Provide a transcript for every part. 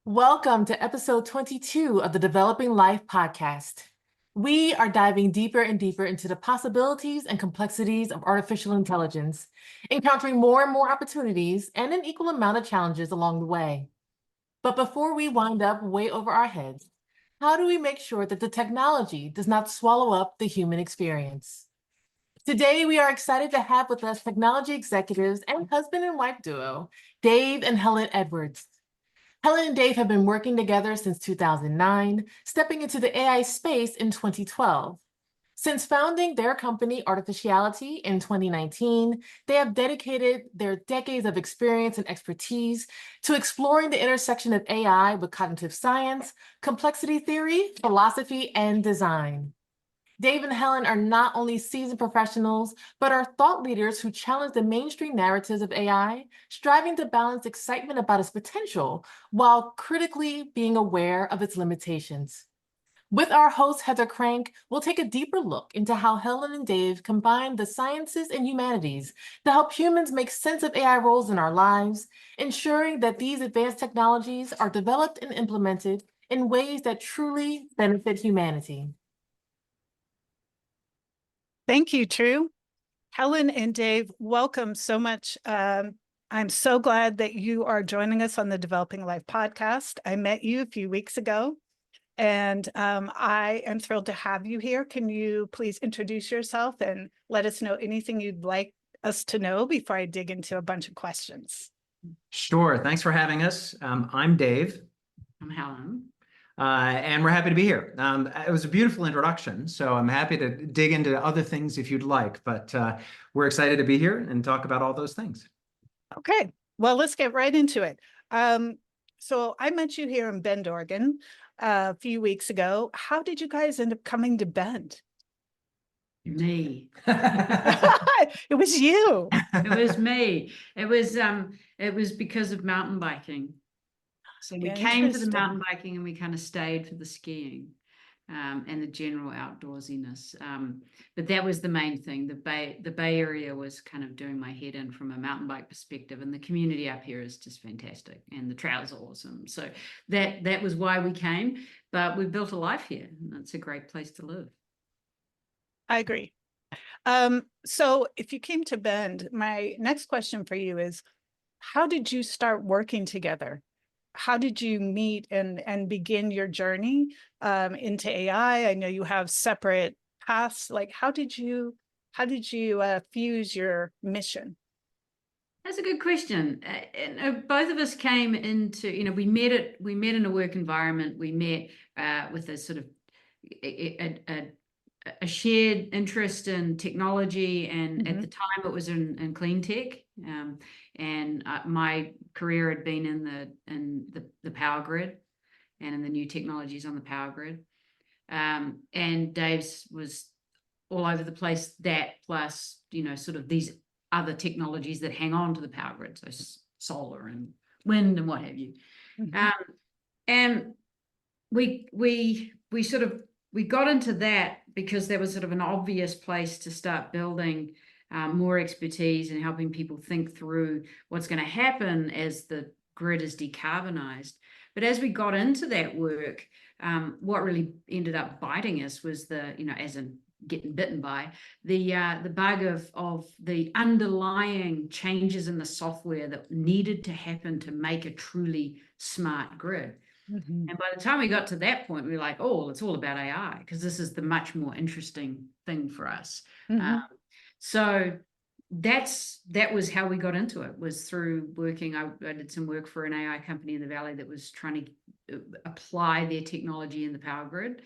Welcome to episode 22 of the Developing Life podcast. We are diving deeper and deeper into the possibilities and complexities of artificial intelligence, encountering more and more opportunities and an equal amount of challenges along the way. But before we wind up way over our heads, how do we make sure that the technology does not swallow up the human experience? Today, we are excited to have with us technology executives and husband and wife duo, Dave and Helen Edwards. Helen and Dave have been working together since 2009, stepping into the AI space in 2012. Since founding their company, Artificiality, in 2019, they have dedicated their decades of experience and expertise to exploring the intersection of AI with cognitive science, complexity theory, philosophy, and design. Dave and Helen are not only seasoned professionals, but are thought leaders who challenge the mainstream narratives of AI, striving to balance excitement about its potential while critically being aware of its limitations. With our host, Heather Crank, we'll take a deeper look into how Helen and Dave combine the sciences and humanities to help humans make sense of AI roles in our lives, ensuring that these advanced technologies are developed and implemented in ways that truly benefit humanity. Thank you, True. Helen and Dave, welcome so much. I'm so glad that you are joining us on the Developing Life podcast. I met you a few weeks ago, and I am thrilled to have you here. Can you please introduce yourself and let us know anything you'd like us to know before I dig into a bunch of questions? Sure. Thanks for having us. I'm Dave. I'm Helen. And we're happy to be here. It was a beautiful introduction, so I'm happy to dig into other things if you'd like, but we're excited to be here and talk about all those things. Okay, well, let's get right into it. So I met you here in Bend, Oregon, a few weeks ago. How did you guys end up coming to Bend? Me. It was you. It was me. It was because of mountain biking. So we came for the mountain biking and we kind of stayed for the skiing and the general outdoorsiness. But that was the main thing. The Bay Area was kind of doing my head in from a mountain bike perspective, and the community up here is just fantastic, and the trails are awesome. So that was why we came. But we built a life here, and it's a great place to live. I agree. So if you came to Bend, my next question for you is, how did you start working together? How did you meet and begin your journey into AI? I know you have separate paths. Like, how did you fuse your mission? That's a good question. Both of us came into, we met in a work environment. We met with a sort of a shared interest in technology, and at the time it was in clean tech. And my career had been in the power grid and in the new technologies on the power grid. And Dave's was all over the place, that plus, sort of these other technologies that hang on to the power grid, so solar and wind and what have you. And we got into that because there was sort of an obvious place to start building more expertise and helping people think through what's going to happen as the grid is decarbonized. But as we got into that work, what really ended up biting us was as in getting bitten by the bug of the underlying changes in the software that needed to happen to make a truly smart grid. And by the time we got to that point, we were like, oh, it's all about AI, because this is the much more interesting thing for us. So that was how we got into it, was through working. I did some work for an AI company in the Valley that was trying to apply their technology in the power grid.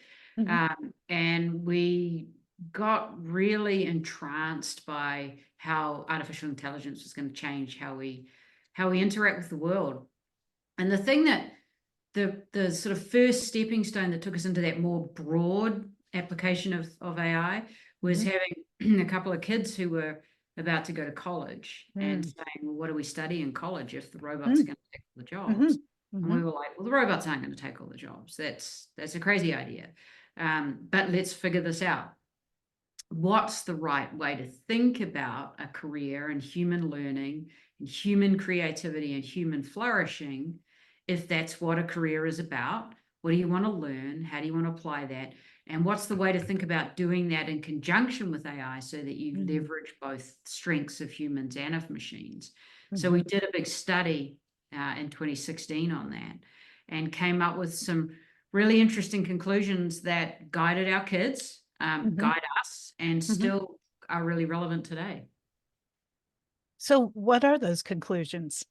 And we got really entranced by how artificial intelligence was going to change how we interact with the world. And the thing that the sort of first stepping stone that took us into that more broad application of AI was having a couple of kids who were about to go to college and saying, well, what do we study in college if the robots are going to take all the jobs? And we were like, well, the robots aren't going to take all the jobs. That's a crazy idea. But let's figure this out. What's the right way to think about a career in human learning and human creativity and human flourishing if that's what a career is about. What do you want to learn? How do you want to apply that? And what's the way to think about doing that in conjunction with AI so that you leverage both strengths of humans and of machines? So we did a big study in 2016 on that and came up with some really interesting conclusions that guided our kids, guide us, and still are really relevant today. So what are those conclusions?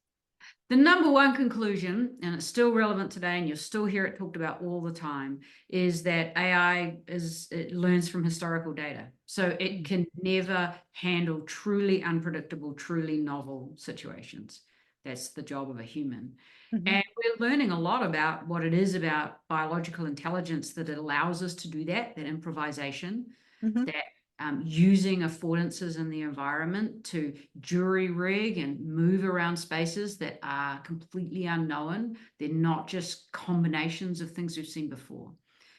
The number one conclusion, and it's still relevant today, and you'll still hear it talked about all the time, is that AI it learns from historical data. So it can never handle truly unpredictable, truly novel situations. That's the job of a human. And we're learning a lot about what it is about biological intelligence that it allows us to do that improvisation, that using affordances in the environment to jury rig and move around spaces that are completely unknown. They're not just combinations of things we've seen before.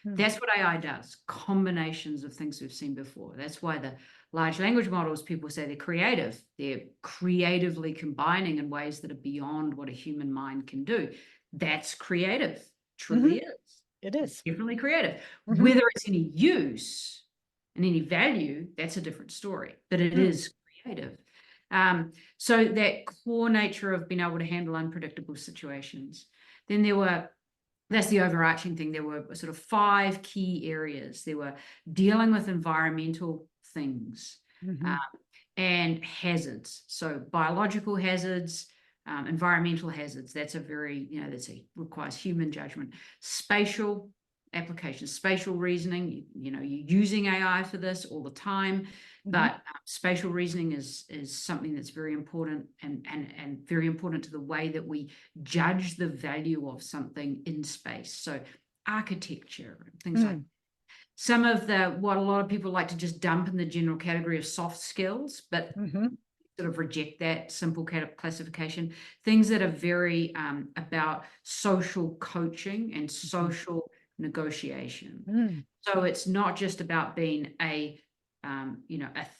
That's what AI does, combinations of things we've seen before. That's why the large language models, people say they're creative. They're creatively combining in ways that are beyond what a human mind can do. That's creative, truly is. It is. It's definitely creative. Whether it's any use and any value, that's a different story, but it is creative. So that core nature of being able to handle unpredictable situations. Then that's the overarching thing. There were sort of 5 key areas. There were dealing with environmental things and hazards. So biological hazards, environmental hazards. That's a very, requires human judgment. Spatial applications, spatial reasoning, you're using AI for this all the time, but spatial reasoning is something that's very important and very important to the way that we judge the value of something in space. So architecture, things like some of what a lot of people like to just dump in the general category of soft skills, but sort of reject that simple classification. Things that are very about social coaching and social negotiation. So it's not just about being a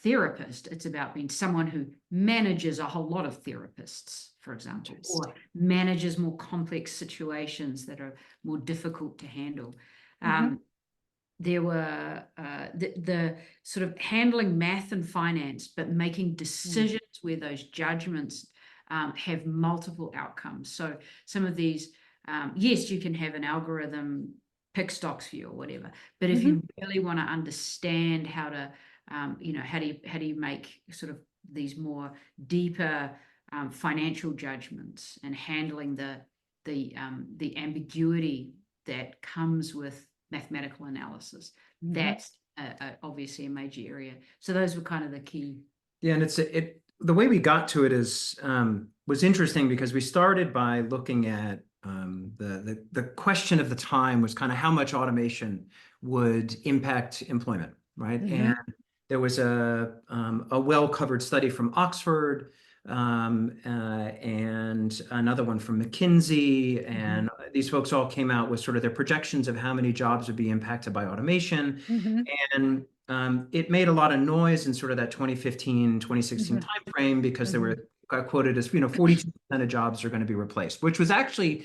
therapist. It's about being someone who manages a whole lot of therapists, for example, or manages more complex situations that are more difficult to handle. There were the sort of handling math and finance, but making decisions where those judgments have multiple outcomes. So some of these, yes, you can have an algorithm pick stocks for you or whatever, but if you really want to understand how to, how do you make sort of these more deeper financial judgments and handling the ambiguity that comes with mathematical analysis, that's obviously a major area. So those were kind of the key. Yeah, and the way we got to it was interesting because we started by looking at the question of the time was kind of how much automation would impact employment, right? And there was a well-covered study from Oxford and another one from McKinsey, and these folks all came out with sort of their projections of how many jobs would be impacted by automation. And it made a lot of noise in sort of that 2015, 2016 timeframe because there were quoted as 42% of jobs are going to be replaced, which was actually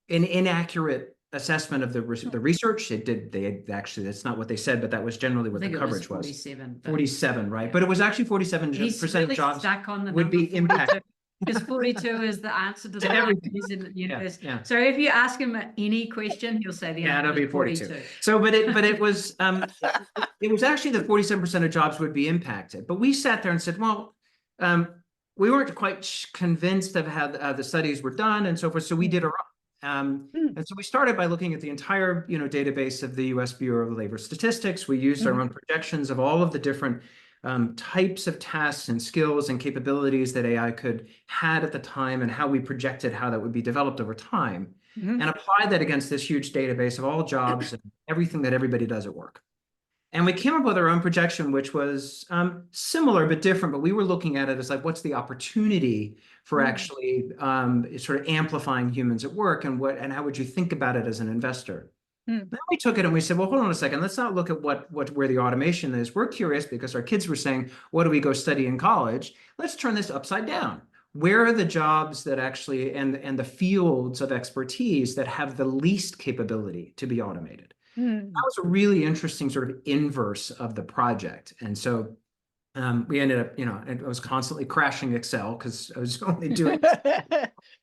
an inaccurate assessment of the research. That's not what they said, but that was generally what the coverage was. 47, right? But it was actually 47% of jobs stuck on the would be impacted. Because 42 is the answer to everything in the universe. Yeah. So if you ask him any question, he'll say the answer it'll be is 42. So, but it was it was actually that 47% of jobs would be impacted. But we sat there and said, well, we weren't quite convinced of how the studies were done and so forth. So we did our own. And so we started by looking at the entire, database of the U.S. Bureau of Labor Statistics. We used our own projections of all of the different types of tasks and skills and capabilities that AI had at the time and how we projected how that would be developed over time and applied that against this huge database of all jobs and everything that everybody does at work. And we came up with our own projection, which was similar but different, but we were looking at it as like, what's the opportunity for actually sort of amplifying humans at work, and how would you think about it as an investor? Then we took it and we said, well, hold on a second, let's not look at where the automation is. We're curious because our kids were saying, what do we go study in college? Let's turn this upside down. where are the jobs that actually, and the fields of expertise that have the least capability to be automated? That was a really interesting sort of inverse of the project. And so we ended up, I was constantly crashing Excel because I was only doing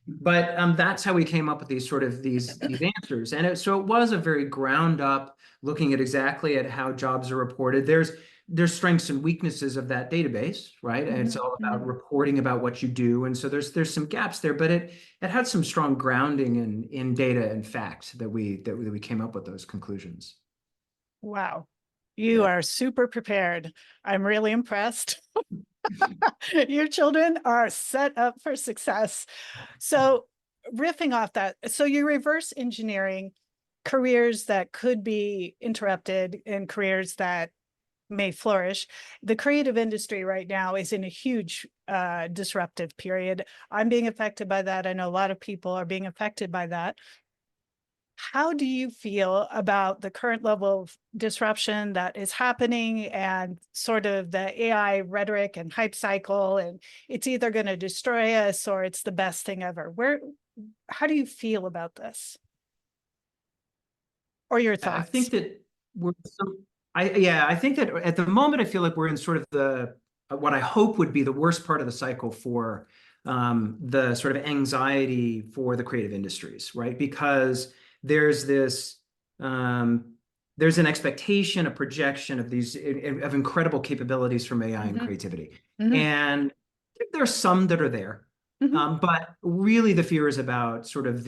but that's how we came up with these answers. And so it was a very ground up looking at exactly at how jobs are reported. There's strengths and weaknesses of that database, right? And it's all about reporting about what you do. And so there's some gaps there, but it had some strong grounding in data and fact that we came up with those conclusions. Wow. You are super prepared. I'm really impressed. Your children are set up for success. So riffing off that, so you're reverse engineering careers that could be interrupted and careers that may flourish. The creative industry right now is in a huge disruptive period. I'm being affected by that. I know a lot of people are being affected by that. How do you feel about the current level of disruption that is happening and sort of the AI rhetoric and hype cycle, and it's either going to destroy us or it's the best thing ever? How do you feel about this? Or your thoughts? I think that I think that at the moment, I feel like we're in sort of what I hope would be the worst part of the cycle for the sort of anxiety for the creative industries, right? Because there's there's an expectation, a projection of of incredible capabilities from AI and creativity. And there's some that are there. But really the fear is about sort of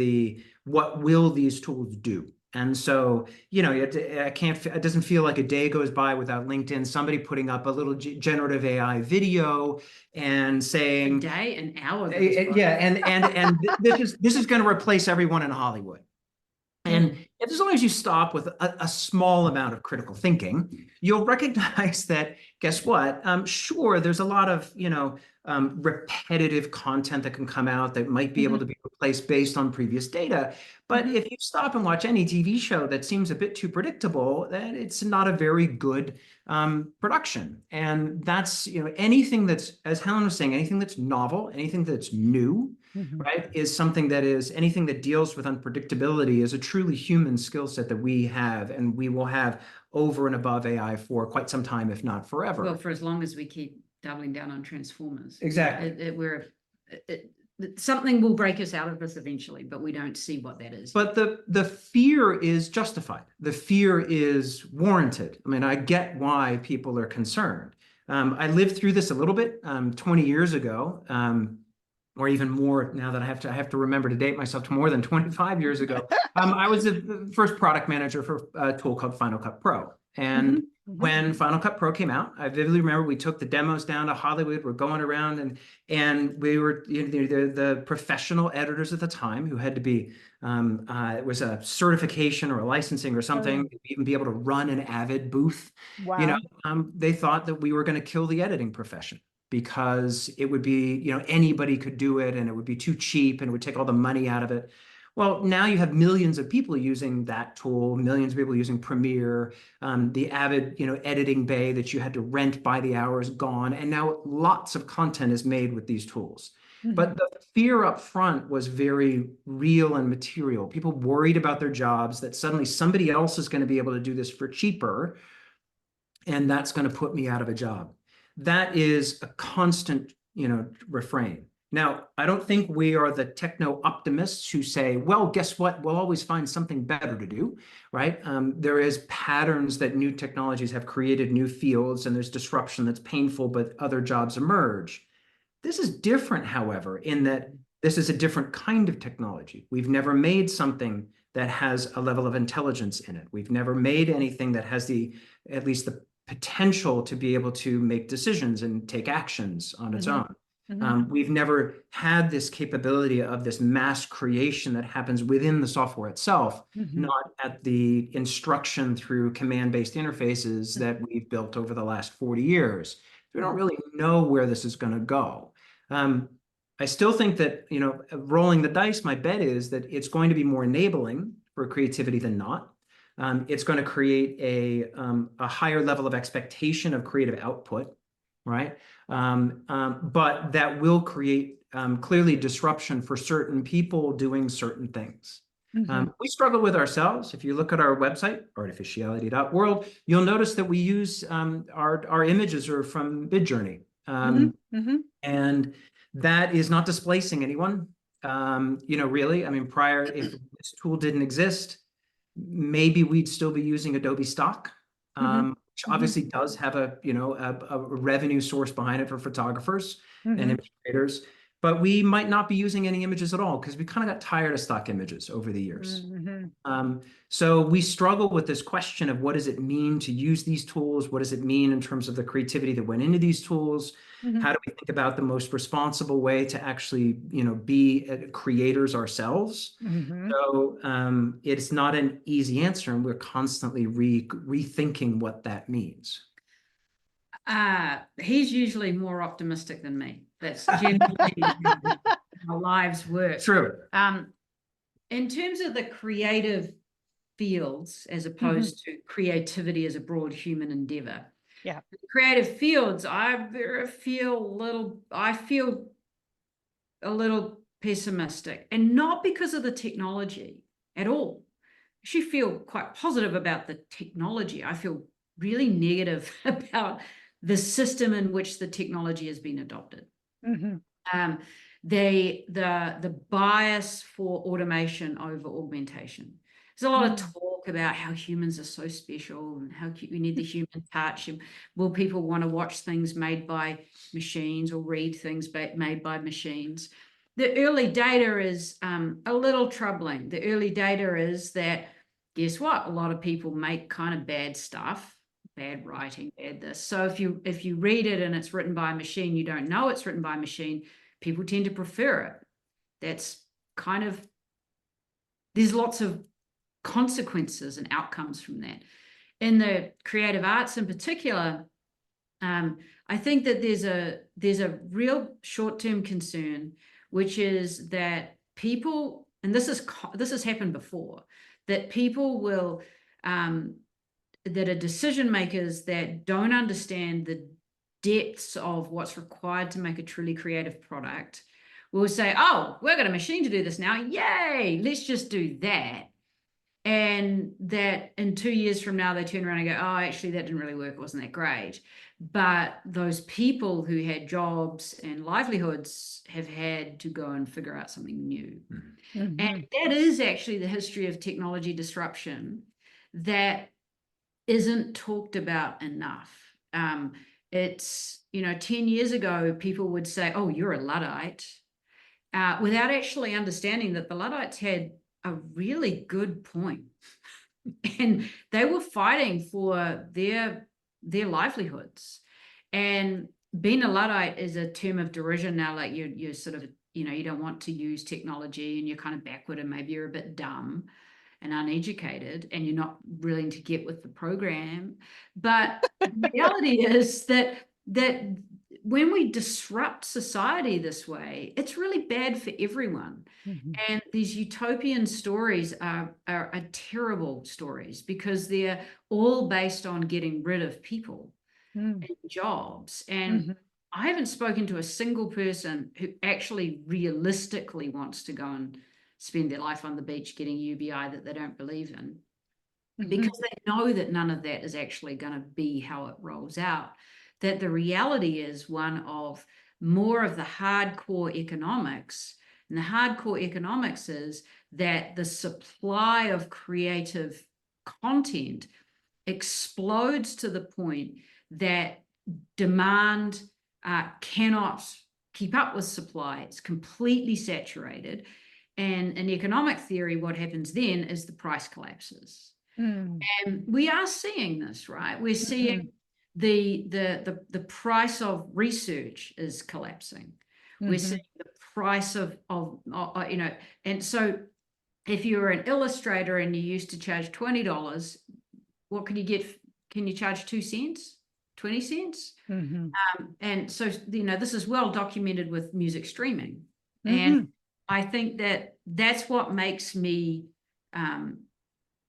what will these tools do? And so, it doesn't feel like a day goes by without LinkedIn, somebody putting up a little generative AI video and saying, a day, an hour. and this is going to replace everyone in Hollywood. And as long as you stop with a small amount of critical thinking, you'll recognize that, guess what? Sure, there's a lot of, repetitive content that can come out that might be able to be replaced based on previous data. But if you stop and watch any TV show that seems a bit too predictable, then it's not a very good production. And that's, anything that's, as Helen was saying, anything that's novel, anything that's new, right, is something that is, anything that deals with unpredictability is a truly human skill set that we have and we will have over and above AI for quite some time, if not forever. Well, for as long as we keep doubling down on transformers. Exactly. Something will break us out of this eventually, but we don't see what that is. But the fear is justified. The fear is warranted. I mean, I get why people are concerned. I lived through this a little bit 20 years ago, or even more now that I have to remember to date myself to more than 25 years ago. I was the first product manager for a tool called Final Cut Pro. And when Final Cut Pro came out, I vividly remember we took the demos down to Hollywood. We're going around and we were the professional editors at the time who had to be, it was a certification or a licensing or something, to even be able to run an Avid booth. Wow. They thought that we were going to kill the editing profession, because it would be, anybody could do it and it would be too cheap and it would take all the money out of it. Well, now you have millions of people using that tool, millions of people using Premiere, the Avid, editing bay that you had to rent by the hour is gone. And now lots of content is made with these tools. But the fear up front was very real and material. People worried about their jobs, that suddenly somebody else is going to be able to do this for cheaper, and that's going to put me out of a job. That is a constant, refrain. Now, I don't think we are the techno optimists who say, well, guess what? We'll always find something better to do, right? There is patterns that new technologies have created new fields, and there's disruption that's painful, but other jobs emerge. This is different, however, in that this is a different kind of technology. We've never made something that has a level of intelligence in it. We've never made anything that has at least the potential to be able to make decisions and take actions on its own. We've never had this capability of this mass creation that happens within the software itself, not at the instruction through command-based interfaces that we've built over the last 40 years. We don't really know where this is going to go. I still think that, rolling the dice, my bet is that it's going to be more enabling for creativity than not. It's going to create a higher level of expectation of creative output, right? but that will create clearly disruption for certain people doing certain things. We struggle with ourselves. If you look at our website, artificiality.world, you'll notice that we use our images are from Midjourney. And that is not displacing anyone. Really, I mean, if this tool didn't exist, maybe we'd still be using Adobe stock, which obviously does have a revenue source behind it for photographers and image creators. But we might not be using any images at all because we kind of got tired of stock images over the years. So we struggle with this question of what does it mean to use these tools? What does it mean in terms of the creativity that went into these tools? How do we think about the most responsible way to actually, be creators ourselves? So it's not an easy answer, and we're constantly rethinking what that means. He's usually more optimistic than me. That's generally how our lives work. True. In terms of the creative fields, as opposed to creativity as a broad human endeavor. Yeah. Creative fields, I feel a little pessimistic, and not because of the technology at all. I actually feel quite positive about the technology. I feel really negative about the system in which the technology has been adopted. The bias for automation over augmentation. There's a lot of talk about how humans are so special and how we need the human touch. And will people want to watch things made by machines or read things made by machines? The early data is a little troubling. The early data is that, guess what? A lot of people make kind of bad stuff, bad writing, bad this. So if you read it and it's written by a machine, you don't know it's written by a machine, people tend to prefer it. That's kind of, there's lots of consequences and outcomes from that. In the creative arts in particular, I think that there's a real short-term concern, which is that people, and this has happened before, that people will that are decision makers that don't understand the depths of what's required to make a truly creative product will say, oh, we've got a machine to do this now, yay, let's just do that. And that in 2 years from now, they turn around and go, oh, actually, that didn't really work. It wasn't that great. But those people who had jobs and livelihoods have had to go and figure out something new. And that is actually the history of technology disruption that isn't talked about enough. It's, 10 years ago, people would say, oh, you're a Luddite, without actually understanding that the Luddites had a really good point. And they were fighting for their livelihoods. And being a Luddite is a term of derision now, like you're sort of, you don't want to use technology and you're kind of backward and maybe you're a bit dumb and uneducated and you're not willing to get with the program. But the reality is that when we disrupt society this way, it's really bad for everyone. And these utopian stories are terrible stories because they're all based on getting rid of people and jobs. And I haven't spoken to a single person who actually realistically wants to go and spend their life on the beach getting UBI that they don't believe in, because they know that none of that is actually going to be how it rolls out. That the reality is one of more of the hardcore economics. And the hardcore economics is that the supply of creative content explodes to the point that demand cannot keep up with supply. It's completely saturated. And in economic theory, what happens then is the price collapses. And we are seeing this, right? We're seeing the price of research is collapsing. We're seeing the price of and so if you're an illustrator and you used to charge $20, what can you get? Can you charge 2 cents, 20 cents? And so, this is well documented with music streaming. And I think that that's what makes me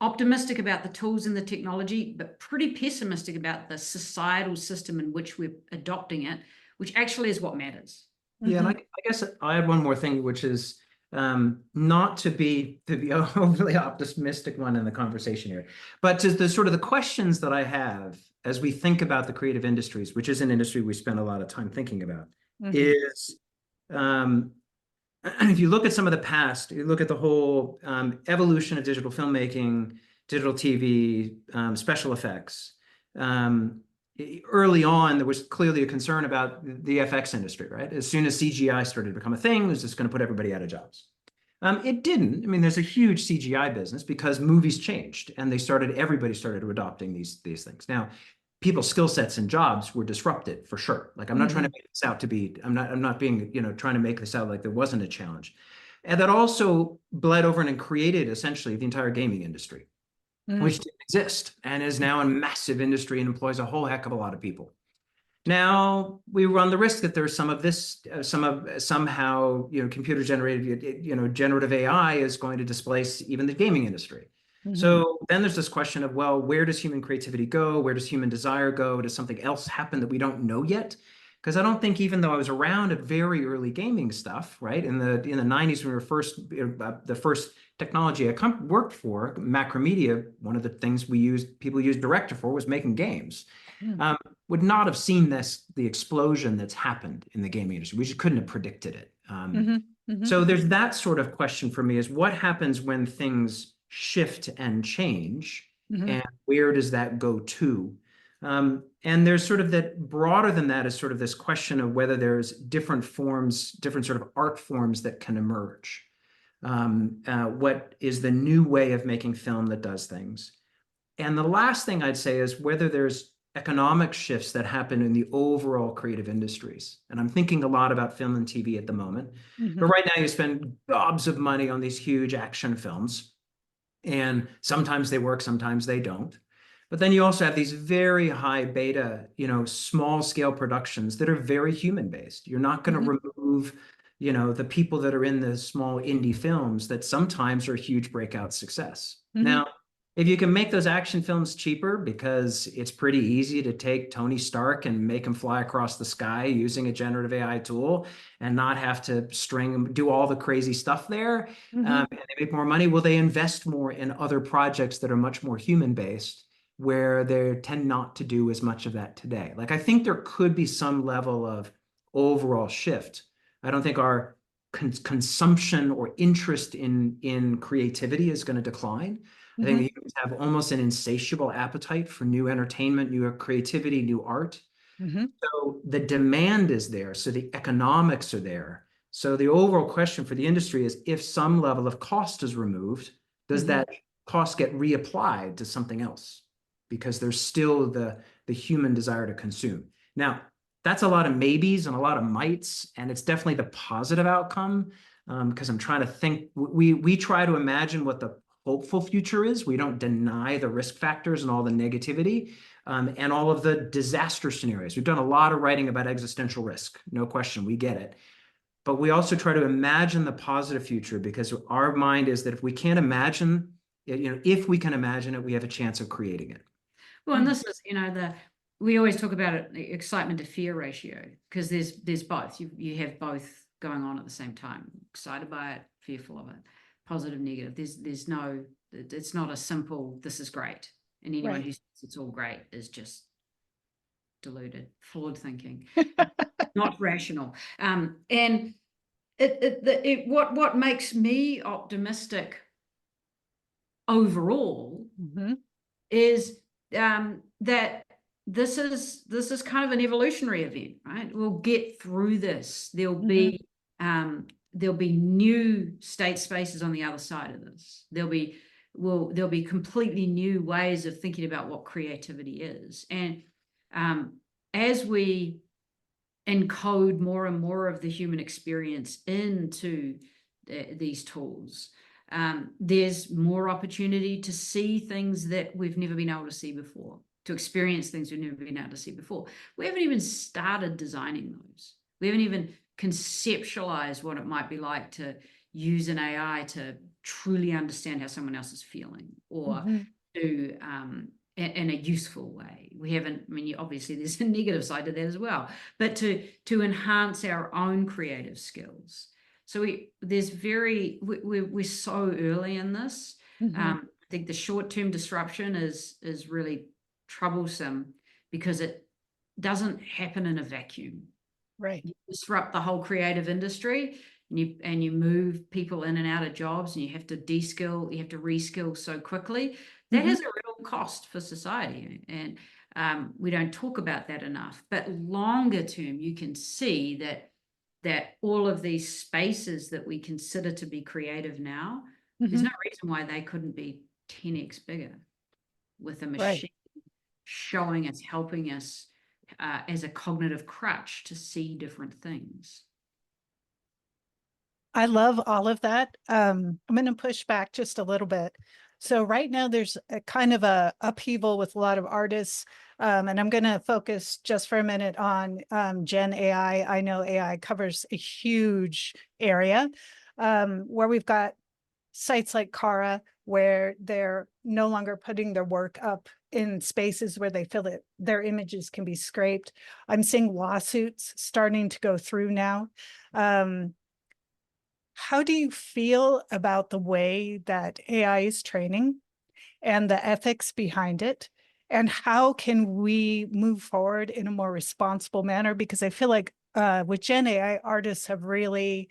optimistic about the tools and the technology, but pretty pessimistic about the societal system in which we're adopting it, which actually is what matters. Yeah, and I guess I had one more thing, which is not to be overly optimistic one in the conversation here, but to the sort of the questions that I have as we think about the creative industries, which is an industry we spend a lot of time thinking about, is if you look at some of the past, you look at the whole evolution of digital filmmaking, digital TV, special effects. Early on, there was clearly a concern about the FX industry, right? As soon as CGI started to become a thing, it was just going to put everybody out of jobs. It didn't. I mean, there's a huge CGI business because movies changed and everybody started adopting these things. Now, people's skill sets and jobs were disrupted for sure. Like, I'm not trying to make this out to be, I'm not being, trying to make this out like there wasn't a challenge. And that also bled over and created essentially the entire gaming industry, which didn't exist and is now a massive industry and employs a whole heck of a lot of people. Now we run the risk that there's some of this, somehow, computer generated, generative AI is going to displace even the gaming industry. So then there's this question of, well, where does human creativity go? Where does human desire go? Does something else happen that we don't know yet? Because I don't think, even though I was around at very early gaming stuff, right, in the 90s when we were the first technology I worked for, Macromedia, one of the things people used Director for was making games. Would not have seen the explosion that's happened in the gaming industry. We just couldn't have predicted it. So there's that sort of question for me, is what happens when things shift and change, and where does that go to? And there's sort of that, broader than that, is sort of this question of whether there's different sort of art forms that can emerge. What is the new way of making film that does things? And the last thing I'd say is whether there's economic shifts that happen in the overall creative industries. And I'm thinking a lot about film and TV at the moment. But right now you spend gobs of money on these huge action films. And sometimes they work, sometimes they don't. But then you also have these very high beta, small scale productions that are very human based. You're not going to remove, the people that are in the small indie films that sometimes are a huge breakout success. Now, if you can make those action films cheaper, because it's pretty easy to take Tony Stark and make him fly across the sky using a generative AI tool and not have to do all the crazy stuff there, and they make more money, will they invest more in other projects that are much more human-based, where they tend not to do as much of that today? Like, I think there could be some level of overall shift. I don't think our consumption or interest in creativity is going to decline. I think humans have almost an insatiable appetite for new entertainment, new creativity, new art. So the demand is there. So the economics are there. So the overall question for the industry is, if some level of cost is removed, does that cost get reapplied to something else? Because there's still the human desire to consume. Now, that's a lot of maybes and a lot of mights, and it's definitely the positive outcome, because I'm trying to think. We try to imagine what the hopeful future is. We don't deny the risk factors and all the negativity, and all of the disaster scenarios. We've done a lot of writing about existential risk, no question, we get it. But we also try to imagine the positive future, because our mind is that if we can't imagine it, if we can imagine it, we have a chance of creating it. Well, and this is, we always talk about it, the excitement to fear ratio, because there's both. You have both going on at the same time. Excited by it, fearful of it. Positive, negative. There's no, it's not a simple, this is great. And anyone who says it's all great is just deluded, flawed thinking, not rational. And what makes me optimistic overall is that this is kind of an evolutionary event, right? We'll get through this. There'll be new state spaces on the other side of this. There'll be completely new ways of thinking about what creativity is. And as we encode more and more of the human experience into these tools, there's more opportunity to see things that we've never been able to see before, to experience things we've never been able to see before. We haven't even started designing those. We haven't even conceptualize what it might be like to use an AI to truly understand how someone else is feeling, or to in a useful way. We haven't, I mean, obviously there's a negative side to that as well, but to enhance our own creative skills. So we're so early in this. I think the short-term disruption is really troublesome because it doesn't happen in a vacuum. Right. You disrupt the whole creative industry, and you move people in and out of jobs, and you have to de-skill, you have to reskill so quickly. That has a real cost for society, and we don't talk about that enough. But longer term, you can see that all of these spaces that we consider to be creative now, there's no reason why they couldn't be 10x bigger with a machine showing us, helping us as a cognitive crutch to see different things. I love all of that. I'm going to push back just a little bit. So right now there's a kind of a upheaval with a lot of artists. And I'm going to focus just for a minute on Gen AI. I know AI covers a huge area where we've got sites like Cara, where they're no longer putting their work up in spaces where they feel that their images can be scraped. I'm seeing lawsuits starting to go through now. How do you feel about the way that AI is training and the ethics behind it? And how can we move forward in a more responsible manner? Because I feel like with Gen AI, artists have really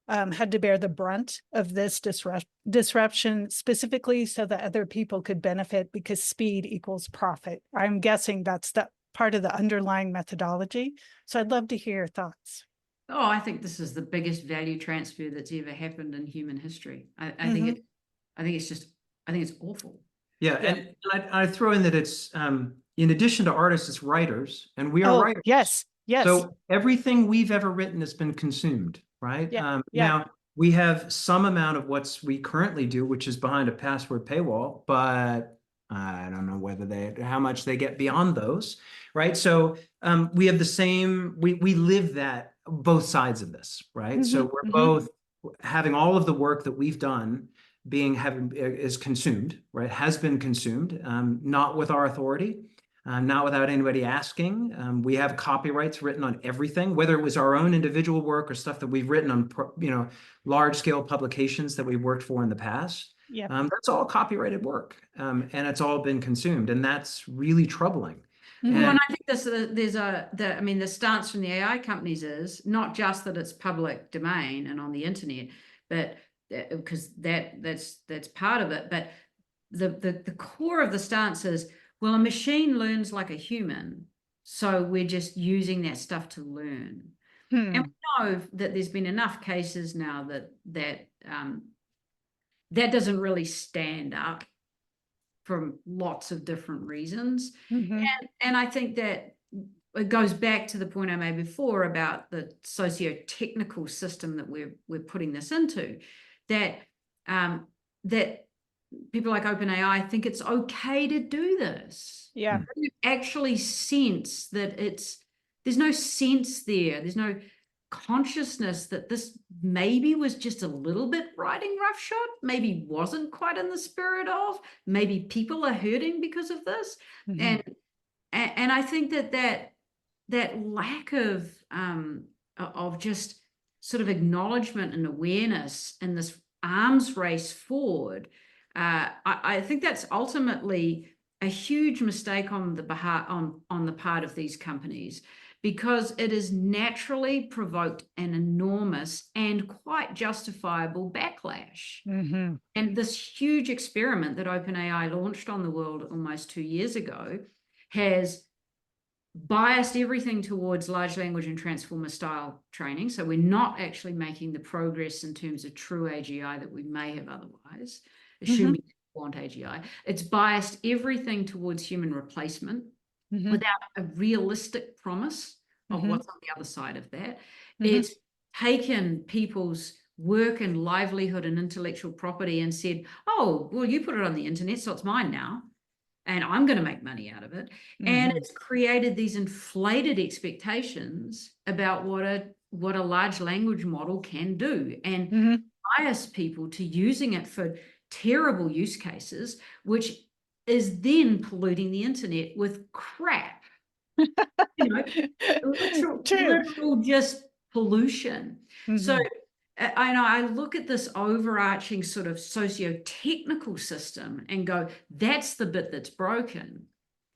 had to bear the brunt of this disruption, specifically so that other people could benefit because speed equals profit. I'm guessing that's the part of the underlying methodology. So I'd love to hear your thoughts. Oh, I think this is the biggest value transfer that's ever happened in human history. I think it's awful. Yeah, and I throw in that it's in addition to artists, it's writers, and we are writers. Yes. So everything we've ever written has been consumed, right? Now we have some amount of what we currently do, which is behind a password paywall, but I don't know how much they get beyond those, right? So we have the same, we live that both sides of this, right? So we're both having all of the work that we've done is consumed, right? Has been consumed, not with our authority, not without anybody asking. We have copyrights written on everything, whether it was our own individual work or stuff that we've written on, large scale publications that we've worked for in the past. That's all copyrighted work, and it's all been consumed, and that's really troubling. Well, and I think the stance from the AI companies is not just that it's public domain and on the internet, but because that's part of it. But the core of the stance is, well, a machine learns like a human, so we're just using that stuff to learn. And we know that there's been enough cases now that doesn't really stand up from lots of different reasons. And I think that it goes back to the point I made before about the socio-technical system that we're putting this into, that people like OpenAI think it's okay to do this. Yeah. You actually sense that there's no sense there. There's no consciousness that this maybe was just a little bit riding roughshod, maybe wasn't quite in the spirit of, maybe people are hurting because of this. And I think that lack of just sort of acknowledgement and awareness in this arms race forward, I think that's ultimately a huge mistake on the part of these companies, because it has naturally provoked an enormous and quite justifiable backlash. And this huge experiment that OpenAI launched on the world almost 2 years ago has biased everything towards large language and transformer style training. So we're not actually making the progress in terms of true AGI that we may have otherwise, assuming we want AGI. It's biased everything towards human replacement without a realistic promise of what's on the other side of that. It's taken people's work and livelihood and intellectual property and said, oh, well, you put it on the internet, so it's mine now, and I'm going to make money out of it. And it's created these inflated expectations about what a large language model can do, and bias people to using it for terrible use cases, which is then polluting the internet with crap. You know, True. literal just pollution. So I look at this overarching sort of socio-technical system and go, that's the bit that's broken.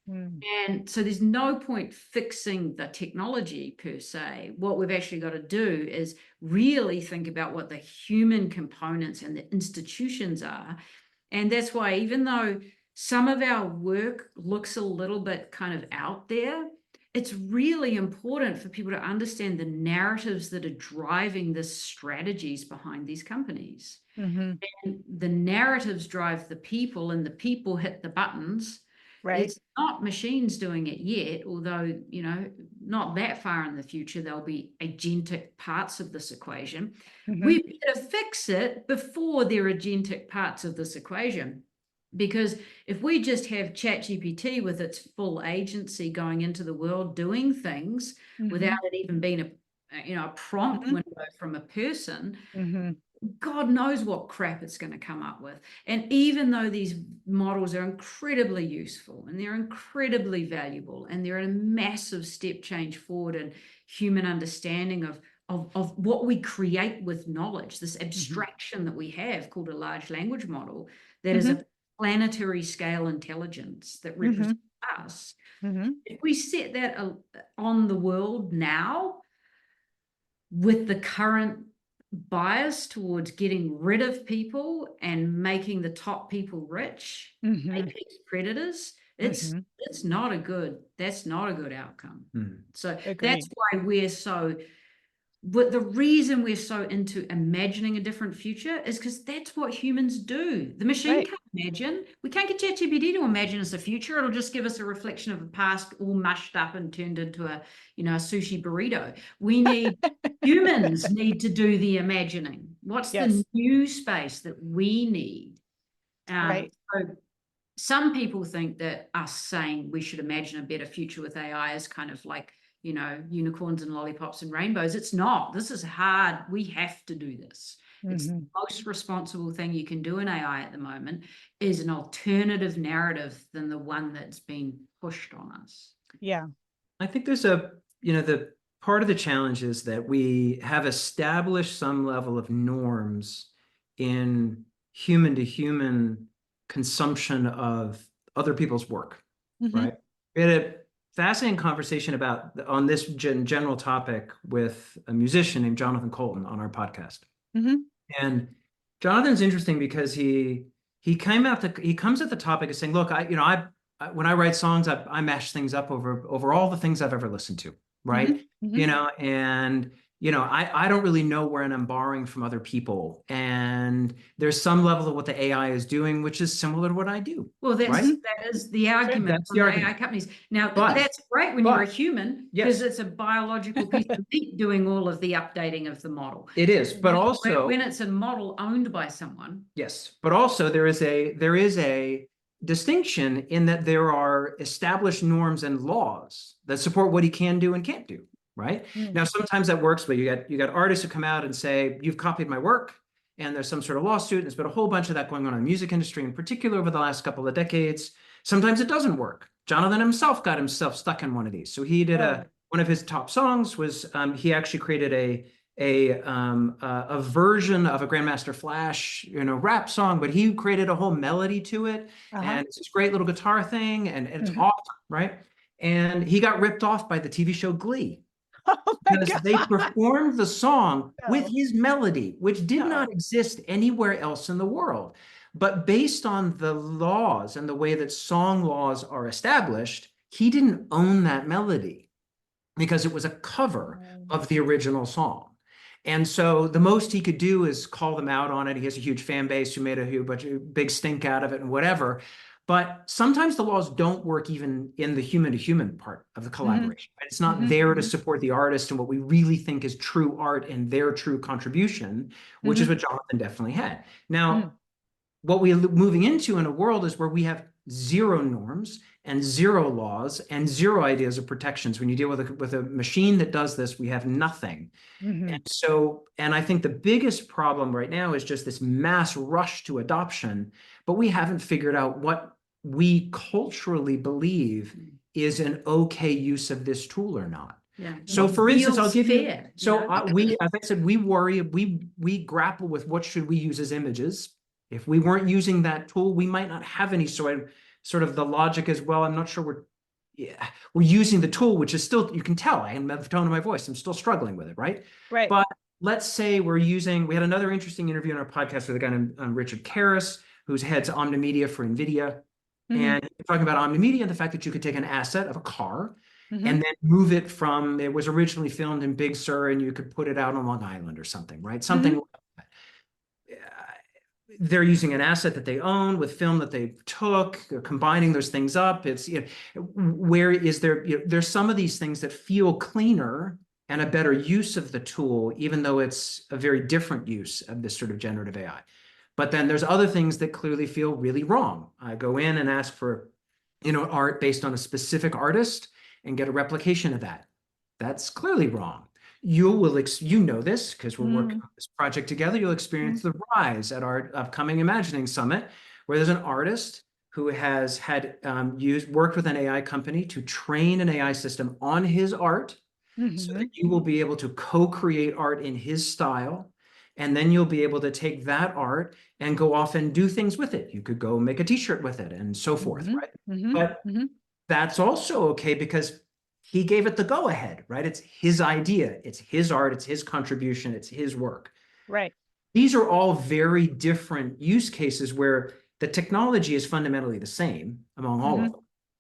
And so there's no point fixing the technology per se. What we've actually got to do is really think about what the human components and the institutions are. And that's why, even though some of our work looks a little bit kind of out there, it's really important for people to understand the narratives that are driving the strategies behind these companies. And the narratives drive the people, and the people hit the buttons. Right. It's not machines doing it yet, although, you know, not that far in the future, there'll be agentic parts of this equation. We better fix it before there are agentic parts of this equation. Because if we just have ChatGPT with its full agency going into the world doing things without it even being a prompt window from a person, God knows what crap it's going to come up with. And even though these models are incredibly useful and they're incredibly valuable and they're a massive step change forward in human understanding of what we create with knowledge, this abstraction that we have called a large language model, that is a planetary scale intelligence that represents us. If we set that on the world now with the current bias towards getting rid of people and making the top people rich, apex predators, it's not a good, that's not a good outcome. So that's why we're so, but the reason we're so into imagining a different future is because that's what humans do. The machine can't imagine. We can't get ChatGPT to imagine us a future. It'll just give us a reflection of the past all mushed up and turned into a, you know, a sushi burrito. We need, humans need to do the imagining. What's the new space that we need? So some people think that us saying we should imagine a better future with AI is kind of like, you know, unicorns and lollipops and rainbows. It's not. This is hard. We have to do this. It's the most responsible thing you can do in AI at the moment, is an alternative narrative than the one that's been pushed on us. Yeah. I think there's a, you know, the part of the challenge is that we have established some level of norms in human to human consumption of other people's work, right? We had a fascinating conversation on this general topic with a musician named Jonathan Colton on our podcast. And Jonathan's interesting because he comes at the topic of saying, look, when I write songs, I mash things up over all the things I've ever listened to, right? You know, and you know, I don't really know where I'm borrowing from other people. And there's some level of what the AI is doing, which is similar to what I do. Well, that is the argument from the AI companies. Now, that's great when you're a human, because it's a biological piece of meat doing all of the updating of the model. It is, but also when it's a model owned by someone. Yes, but also there is a distinction in that there are established norms and laws that support what he can do and can't do. Right? Now, sometimes that works, but you got artists who come out and say, you've copied my work, and there's some sort of lawsuit, and there's been a whole bunch of that going on in the music industry, in particular over the last couple of decades. Sometimes it doesn't work. Jonathan himself got himself stuck in one of these. So he did one of his top songs was he actually created a version of a Grandmaster Flash, you know, rap song, but he created a whole melody to it, and it's this great little guitar thing, and it's awesome, right? And he got ripped off by the TV show Glee. Because they performed the song with his melody, which did not exist anywhere else in the world. But based on the laws and the way that song laws are established, he didn't own that melody because it was a cover of the original song. And so the most he could do is call them out on it. He has a huge fan base who made a big stink out of it and whatever. But sometimes the laws don't work even in the human-to-human part of the collaboration. Right? It's not there to support the artist and what we really think is true art and their true contribution, which is what Jonathan definitely had. Now, what we're moving into in a world is where we have zero norms and zero laws and zero ideas of protections. When you deal with a machine that does this, we have nothing. And I think the biggest problem right now is just this mass rush to adoption, but we haven't figured out what we culturally believe is an okay use of this tool or not. Yeah. So What for instance, I'll feels give you, fair, so you know? we, as I said, we worry, we grapple with what should we use as images. If we weren't using that tool, we might not have any sort of the logic as well. I'm not sure we're using the tool, which is still, you can tell, I am the tone of my voice, I'm still struggling with it, right? Right. But let's say we had another interesting interview on our podcast with a guy named Richard Karras, who's heads Omnimedia for NVIDIA. And talking about Omnimedia and the fact that you could take an asset of a car and then move it from, it was originally filmed in Big Sur and you could put it out on Long Island or something, right? Something like that. They're using an asset that they own with film that they took, they're combining those things up. It's, where is there, there's some of these things that feel cleaner and a better use of the tool, even though it's a very different use of this sort of generative AI. But then there's other things that clearly feel really wrong. I go in and ask for, art based on a specific artist and get a replication of that. That's clearly wrong. You know this because we're working on this project together. You'll experience the rise at our upcoming Imagining Summit, where there's an artist who has had worked with an AI company to train an AI system on his art, so that you will be able to co-create art in his style. And then you'll be able to take that art and go off and do things with it. You could go make a t-shirt with it and so forth, right? But that's also okay because he gave it the go-ahead, right? It's his idea, it's his art, it's his contribution, it's his work. Right. These are all very different use cases where the technology is fundamentally the same among all of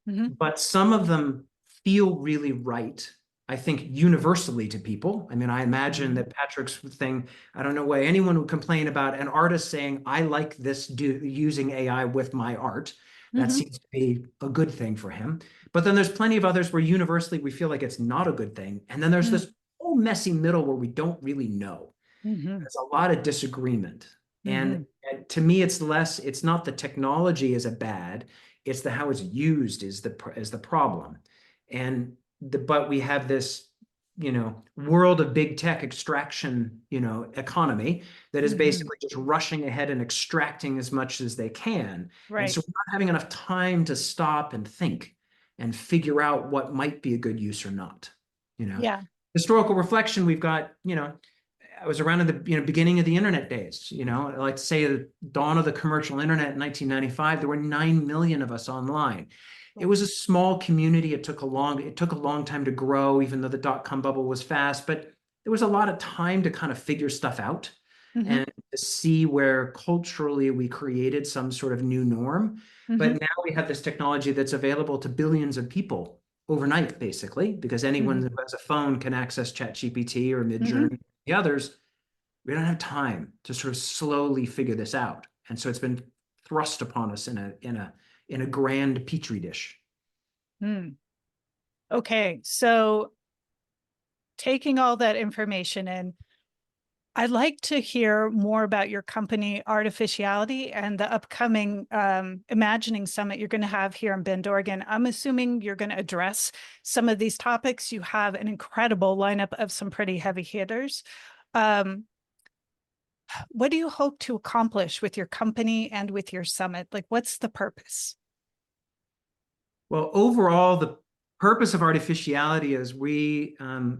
them. But some of them feel really right, I think, universally to people. I mean, I imagine that Patrick's thing, I don't know why anyone would complain about an artist saying, I like this using AI with my art. That seems to be a good thing for him. But then there's plenty of others where universally we feel like it's not a good thing. And then there's this whole messy middle where we don't really know. There's a lot of disagreement. And to me, it's not the technology is a bad, it's the how it's used is the problem. But we have this, world of big tech extraction, economy that is basically just rushing ahead and extracting as much as they can. Right. And so we're not having enough time to stop and think and figure out what might be a good use or not. Yeah. Historical reflection, we've got, I was around in the beginning of the internet days. I like to say the dawn of the commercial internet in 1995, there were 9 million of us online. It was a small community. It took a long time to grow, even though the dot-com bubble was fast, but there was a lot of time to kind of figure stuff out and to see where culturally we created some sort of new norm. But now we have this technology that's available to billions of people overnight, basically, because anyone who has a phone can access ChatGPT or Midjourney and the others. We don't have time to sort of slowly figure this out. And so it's been thrust upon us in a grand petri dish. Okay, so taking all that information in, I'd like to hear more about your company, Artificiality, and the upcoming Imagining Summit you're going to have here in Bend, Oregon. I'm assuming you're going to address some of these topics. You have an incredible lineup of some pretty heavy hitters. What do you hope to accomplish with your company and with your summit? Like, what's the purpose? Well, overall, the purpose of Artificiality is we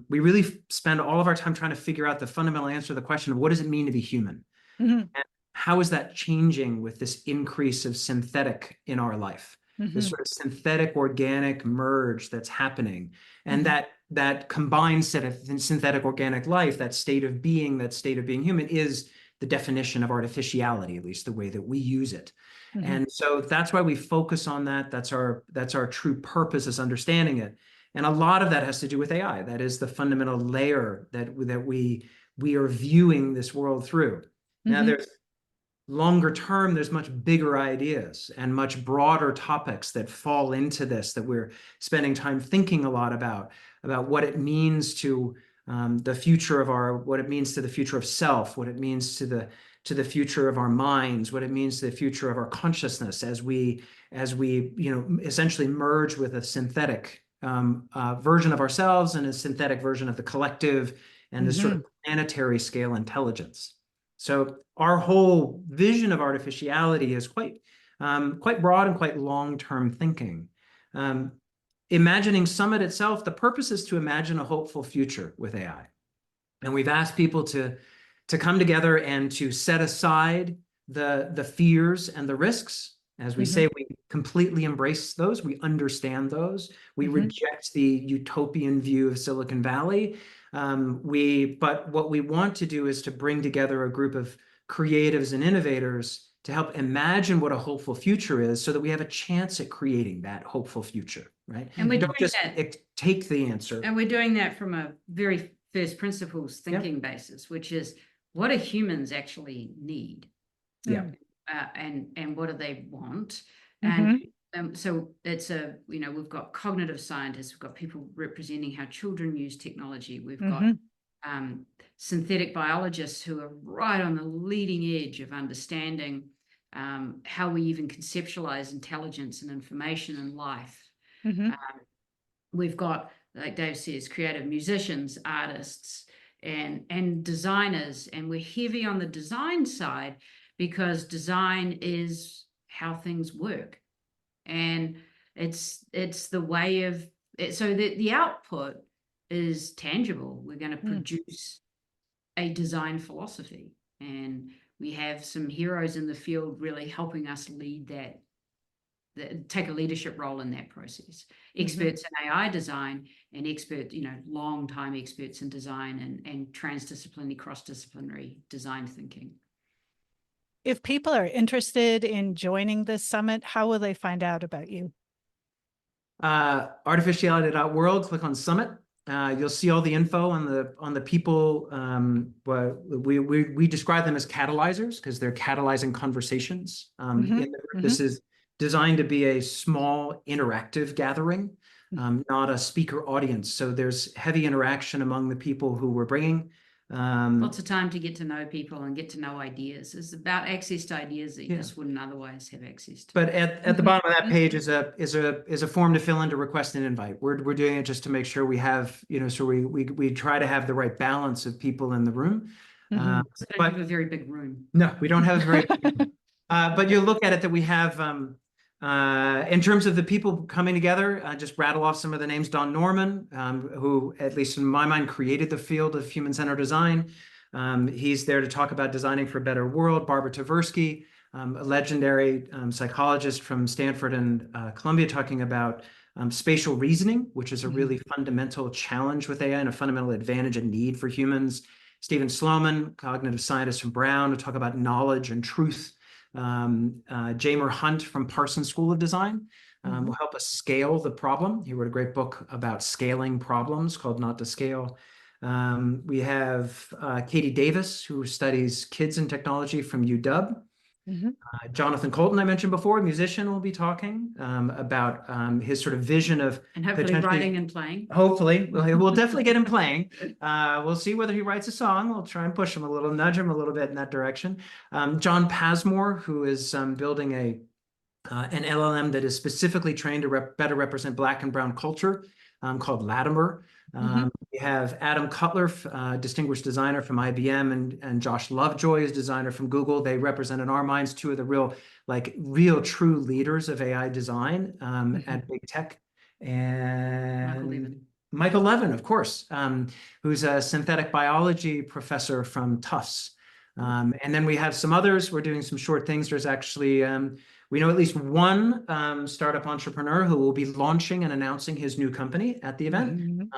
really spend all of our time trying to figure out the fundamental answer to the question of what does it mean to be human? And how is that changing with this increase of synthetic in our life? This sort of synthetic organic merge that's happening. And that combined set of synthetic organic life, that state of being human, is the definition of artificiality, at least the way that we use it. And so that's why we focus on that. That's our true purpose, is understanding it. And a lot of that has to do with AI. That is the fundamental layer that we are viewing this world through. Now, there's longer term, there's much bigger ideas and much broader topics that fall into this, that we're spending time thinking a lot about what it means to the future of what it means to the future of self, what it means to the future of our minds, what it means to the future of our consciousness as we essentially merge with a synthetic version of ourselves and a synthetic version of the collective and this sort of planetary scale intelligence. So our whole vision of artificiality is quite quite broad and quite long-term thinking. Imagining Summit itself, the purpose is to imagine a hopeful future with AI. And we've asked people to come together and to set aside the fears and the risks. As we say, we completely embrace those. We understand those. We reject the utopian view of Silicon Valley. But what we want to do is to bring together a group of creatives and innovators to help imagine what a hopeful future is, so that we have a chance at creating that hopeful future, right? And we're don't doing just that. take the answer. And we're doing that from a very first principles thinking basis, which is, what do humans actually need? Yeah. And what do they want? Mhm. And so it's we've got cognitive scientists, we've got people representing how children use technology, we've got synthetic biologists who are right on the leading edge of understanding how we even conceptualize intelligence and information and life. We've got, like Dave says, creative musicians, artists, and designers, and we're heavy on the design side because design is how things work, and it's the way of it, so that the output is tangible. We're going to produce a design philosophy, and we have some heroes in the field really helping us lead that, take a leadership role in that process. Experts in AI design, and long time experts in design and transdisciplinary, cross-disciplinary design thinking. If people are interested in joining this summit, how will they find out about you? Artificiality.world, click on Summit. You'll see all the info on the people. We describe them as catalyzers because they're catalyzing conversations. This is designed to be a small interactive gathering, not a speaker audience. So there's heavy interaction among the people who we're bringing. Lots of time to get to know people and get to know ideas. It's about access to ideas that you just wouldn't otherwise have access to. But at the bottom of that page is a form to fill in to request an invite. We're doing it just to make sure we have, so we try to have the right balance of people in the room. So don't have a very big room. No, we don't have a very big room. But you'll look at it that we have, in terms of the people coming together, just rattle off some of the names. Don Norman, who, at least in my mind, created the field of human-centered design. He's there to talk about designing for a better world. Barbara Tversky, a legendary psychologist from Stanford and Columbia, talking about spatial reasoning, which is a really fundamental challenge with AI and a fundamental advantage and need for humans. Stephen Sloman, cognitive scientist from Brown, to talk about knowledge and truth. Jamer Hunt from Parsons School of Design will help us scale the problem. He wrote a great book about scaling problems called Not to Scale. We have Katie Davis, who studies kids and technology from UW. Jonathan Colton, I mentioned before, a musician, will be talking about his sort of vision of, and hopefully writing and playing. Hopefully, we'll definitely get him playing. We'll see whether he writes a song. We'll try and push him a little, nudge him a little bit in that direction. John Passmore, who is building an LLM that is specifically trained to better represent Black and Brown culture, called Latimer. We have Adam Cutler, distinguished designer from IBM, and Josh Lovejoy is designer from Google. They represent, in our minds, two of the real true leaders of AI design at big tech. And Michael Levin, of course, who's a synthetic biology professor from Tufts. And then we have some others. We're doing some short things. There's actually, we know at least one startup entrepreneur who will be launching and announcing his new company at the event.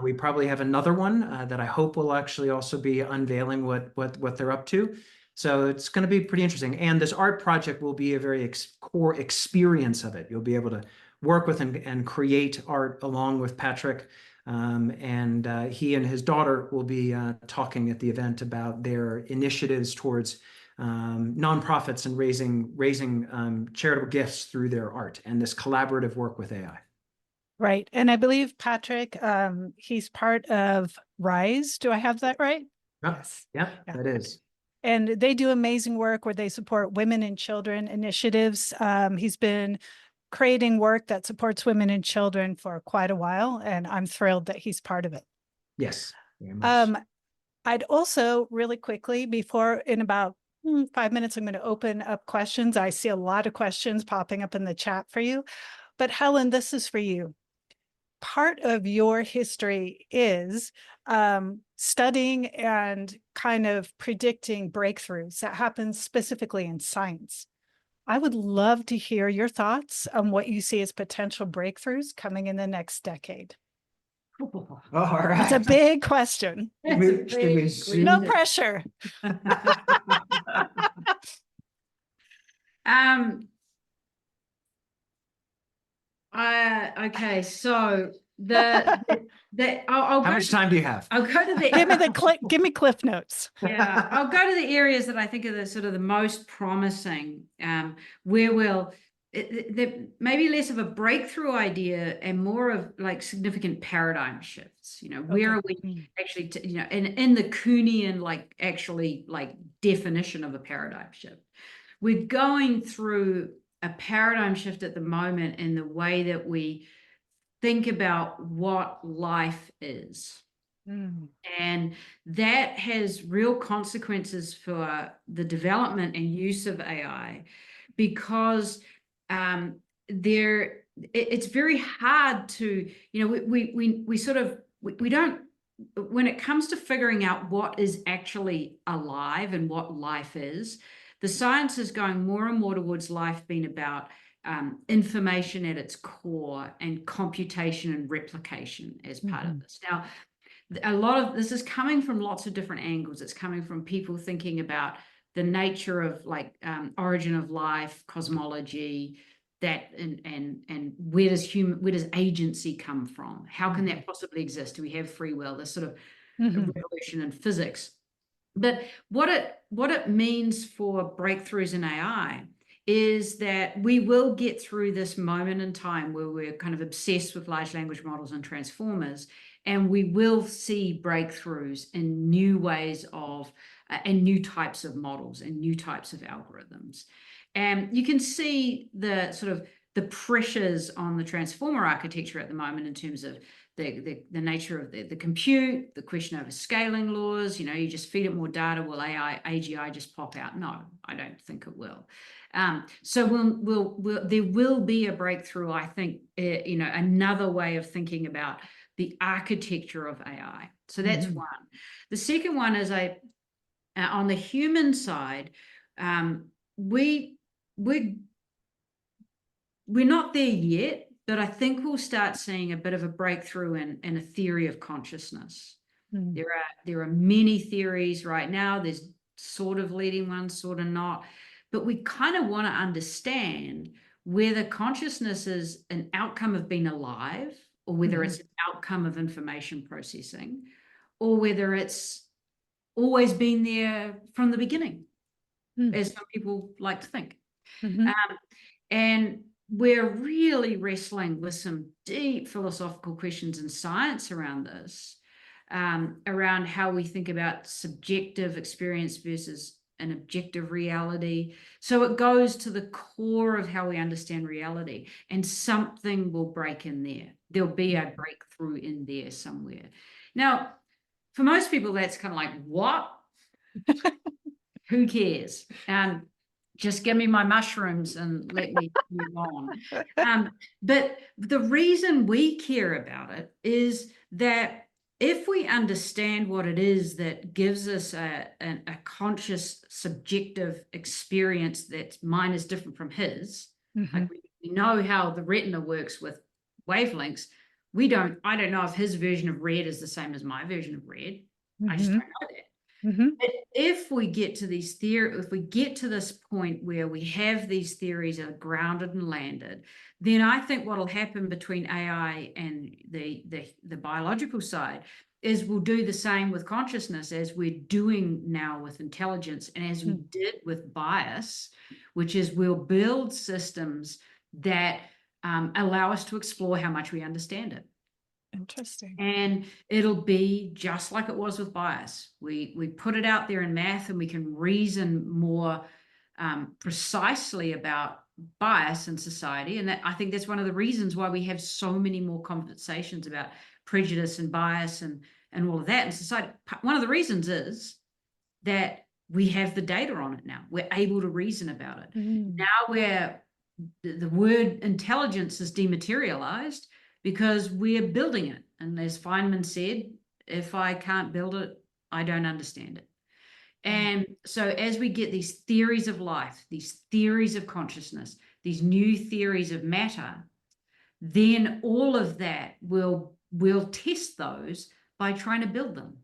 We probably have another one that I hope will actually also be unveiling what they're up to. So it's going to be pretty interesting. And this art project will be a very core experience of it. You'll be able to work with and create art along with Patrick. And he and his daughter will be talking at the event about their initiatives towards nonprofits and raising charitable gifts through their art and this collaborative work with AI. Right. And I believe Patrick, he's part of RISE. Do I have that right? Yes. Yeah, that is. And they do amazing work where they support women and children initiatives. He's been creating work that supports women and children for quite a while, and I'm thrilled that he's part of it. Yes. Very much. I'd also really quickly, in about 5 minutes, I'm going to open up questions. I see a lot of questions popping up in the chat for you. But Helen, this is for you. Part of your history is studying and kind of predicting breakthroughs that happen specifically in science. I would love to hear your thoughts on what you see as potential breakthroughs coming in the next decade. All right. It's a big question. No pressure. Okay, so I'll How go much time do you have? I'll go to the Give me cliff notes. yeah, I'll go to the areas that I think are the sort of the most promising, where maybe less of a breakthrough idea and more of like significant paradigm shifts. Where are we actually, in the Kuhnian, like actually like definition of a paradigm shift? We're going through a paradigm shift at the moment in the way that we think about what life is. And that has real consequences for the development and use of AI, because it's very hard to, we don't, when it comes to figuring out what is actually alive and what life is, the science is going more and more towards life being about information at its core and computation and replication as part of this. Now, a lot of this is coming from lots of different angles. It's coming from people thinking about the nature of like origin of life, cosmology, that and where does agency come from? How can that possibly exist? Do we have free will? This sort of revolution in physics. But what it means for breakthroughs in AI is that we will get through this moment in time where we're kind of obsessed with large language models and transformers, and we will see breakthroughs in new ways of and new types of models and new types of algorithms. And you can see the sort of the pressures on the transformer architecture at the moment in terms of the nature of the compute, the question over scaling laws. You just feed it more data, will AGI just pop out? No, I don't think it will. So there will be a breakthrough, I think, another way of thinking about the architecture of AI. So that's one. The second one is on the human side, we're not there yet, but I think we'll start seeing a bit of a breakthrough in a theory of consciousness. There are many theories right now. There's sort of leading ones, sort of not. But we kind of want to understand whether consciousness is an outcome of being alive, or whether it's an outcome of information processing, or whether it's always been there from the beginning, as some people like to think. And we're really wrestling with some deep philosophical questions in science around this, around how we think about subjective experience versus an objective reality. So it goes to the core of how we understand reality, and something will break in there. There'll be a breakthrough in there somewhere. Now, for most people, that's kind of like, what? Who cares? Just give me my mushrooms and let me move on. But the reason we care about it is that if we understand what it is that gives us a conscious, subjective experience, that mine is different from his, like we know how the retina works with wavelengths. I don't know if his version of red is the same as my version of red. I just don't know that. But if we get to if we get to this point where we have these theories are grounded and landed, then I think what will happen between AI and the biological side is we'll do the same with consciousness as we're doing now with intelligence, and as we did with bias, which is we'll build systems that allow us to explore how much we understand it. Interesting. And it'll be just like it was with bias. We put it out there in math, and we can reason more precisely about bias in society. And I think that's one of the reasons why we have so many more conversations about prejudice and bias and all of that in society. One of the reasons is that we have the data on it now. We're able to reason about it. Mm. Now the word intelligence is dematerialized because we're building it. And as Feynman said, if I can't build it, I don't understand it. And so as we get these theories of life, these theories of consciousness, these new theories of matter, then all of that we'll test those by trying to build them.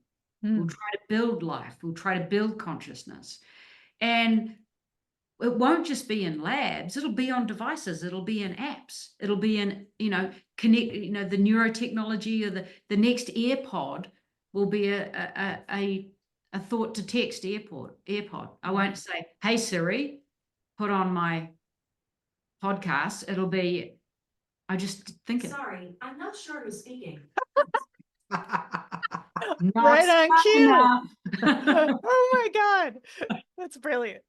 We'll try to build life. We'll try to build consciousness. And it won't just be in labs. It'll be on devices. It'll be in apps. It'll be in, connect, the neurotechnology, or the next AirPod will be a thought to text AirPod. I won't say, hey Siri, put on my podcast. It'll be, I just think it. Sorry, I'm not sure who's speaking. Right on cue. Enough. Oh my God. That's brilliant.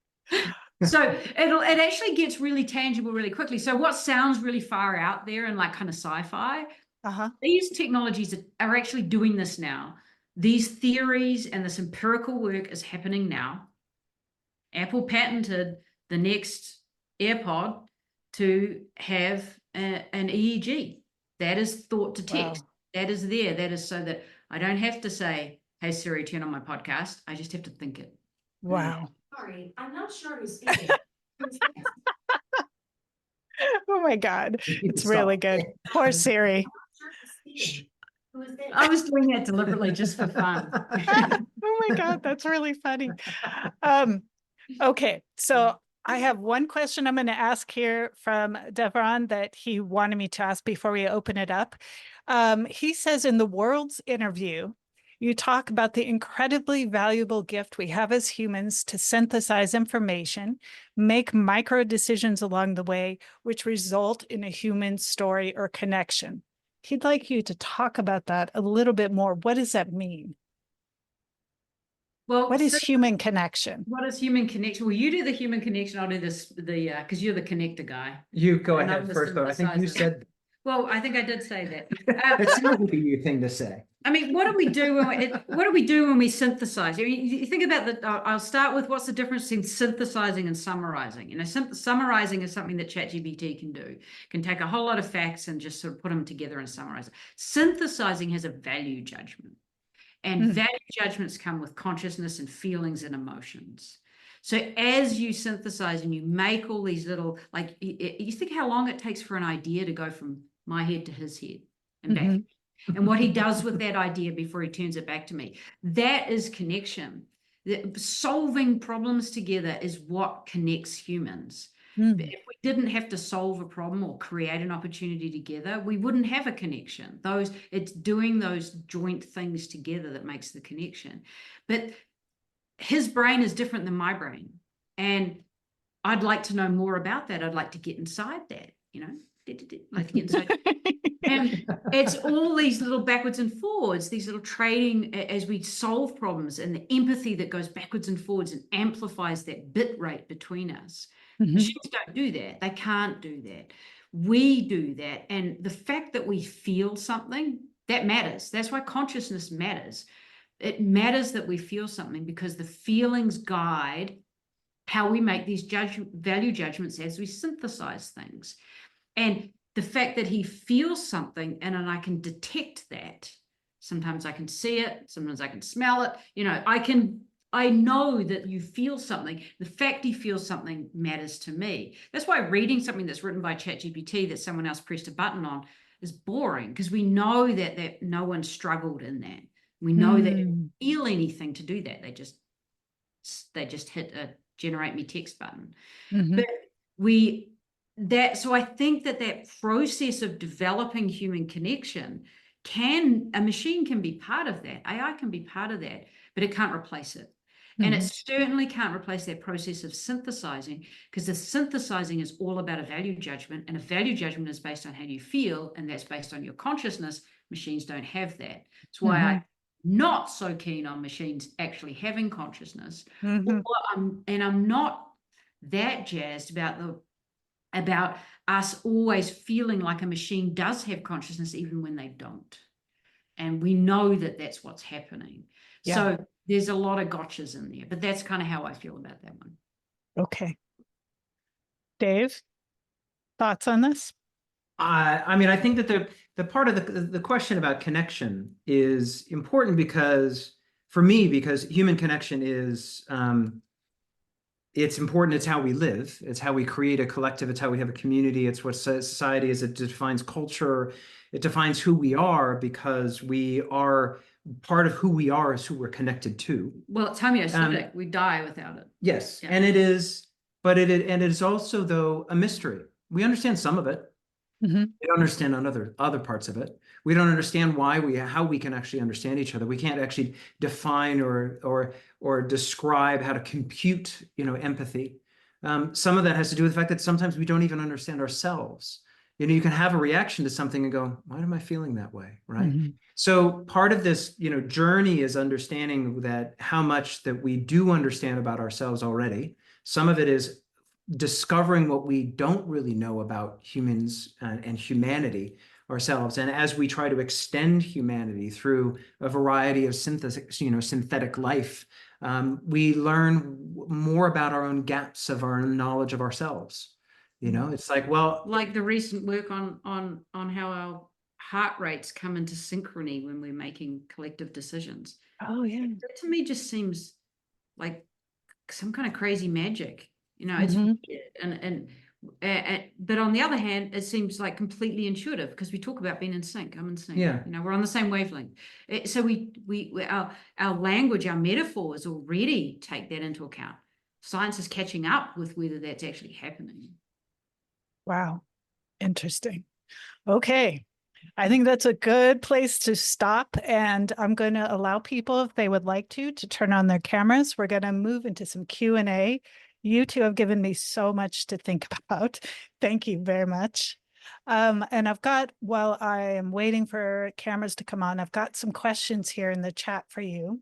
So it actually gets really tangible really quickly. So what sounds really far out there and like kind of sci-fi, these technologies are actually doing this now. These theories and this empirical work is happening now. Apple patented the next AirPod to have an EEG. That is thought to text. Wow. That is there. That is so that I don't have to say, hey Siri, turn on my podcast. I just have to think it. Wow. Sorry, I'm not sure who's speaking. Oh my God. It's really good. Poor Siri. Who is this? I was doing that deliberately just for fun. Oh my God, that's really funny. Okay, so I have one question I'm going to ask here from Devron that he wanted me to ask before we open it up. He says in the World's interview, you talk about the incredibly valuable gift we have as humans to synthesize information, make micro decisions along the way, which result in a human story or connection. He'd like you to talk about that a little bit more. What does that mean? Well, what is human connection? What is human connection? Well, you do the human connection. I'll do this, because you're the connector guy. You go And I'm ahead the first, though. I think you synthesizer. said Well, I think I did say that. it sounds like a you thing to say. I mean, what do we do when we synthesize? You think about I'll start with what's the difference between synthesizing and summarizing. Summarizing is something that ChatGPT can do. Can take a whole lot of facts and just sort of put them together and summarize it. Synthesizing has a value judgment. And value judgments come with consciousness and feelings and emotions. So as you synthesize and you make all these little, like, you think how long it takes for an idea to go from my head to his head and back. And what he does with that idea before he turns it back to me. That is connection. Solving problems together is what connects humans. If we didn't have to solve a problem or create an opportunity together, we wouldn't have a connection. It's doing those joint things together that makes the connection. But his brain is different than my brain. And I'd like to know more about that. I'd like to get inside that, like to get inside. And it's all these little backwards and forwards, these little trading as we solve problems, and the empathy that goes backwards and forwards and amplifies that bit rate between us. Machines don't do that. They can't do that. We do that. And the fact that we feel something, that matters. That's why consciousness matters. It matters that we feel something, because the feelings guide how we make these value judgments as we synthesize things. And the fact that he feels something and I can detect that. Sometimes I can see it. Sometimes I can smell it. I know that you feel something. The fact he feels something matters to me. That's why reading something that's written by ChatGPT that someone else pressed a button on is boring, because we know that no one struggled in that. We know that they didn't feel anything to do that. They just hit a generate me text button. But so I think that process of developing human connection a machine can be part of that. AI can be part of that, but it can't replace it. And it certainly can't replace that process of synthesizing, because the synthesizing is all about a value judgment, and a value judgment is based on how you feel, and that's based on your consciousness. Machines don't have that. That's why I'm not so keen on machines actually having consciousness. And I'm not that jazzed about us always feeling like a machine does have consciousness even when they don't. And we know that that's what's happening. So there's a lot of gotchas in there, but that's kind of how I feel about that one. Okay. Dave, thoughts on this? I mean, I think that the part of the question about connection is important because for me, because human connection is it's important. It's how we live. It's how we create a collective. It's how we have a community. It's what society is. It defines culture. It defines who we are because we are part of who we are is who we're connected to. Well, it's homeostatic. We die without it. Yes, Yeah. and it is, but it is also though a mystery. We understand some of it. Mm-hmm. We don't understand other parts of it. We don't understand how we can actually understand each other. We can't actually define or describe how to compute, empathy. Some of that has to do with the fact that sometimes we don't even understand ourselves. You can have a reaction to something and go, why am I feeling that way? Right. Mm-hmm. So part of this, journey is understanding that how much that we do understand about ourselves already. Some of it is discovering what we don't really know about humans and humanity ourselves. And as we try to extend humanity through a variety of synthetic life, we learn more about our own gaps of our own knowledge of ourselves. It's like, well, Like the recent work on how our heart rates come into synchrony when we're making collective decisions. Oh, yeah. That to me just seems like some kind of crazy magic. It's Mm-hmm. weird. But on the other hand, it seems like completely intuitive because we talk about being in sync. I'm in sync. Yeah. We're on the same wavelength. So our language, our metaphors already take that into account. Science is catching up with whether that's actually happening. Wow. Interesting. Okay. I think that's a good place to stop. And I'm going to allow people, if they would like to turn on their cameras. We're going to move into some Q&A. You two have given me so much to think about. Thank you very much. And while I am waiting for cameras to come on, I've got some questions here in the chat for you.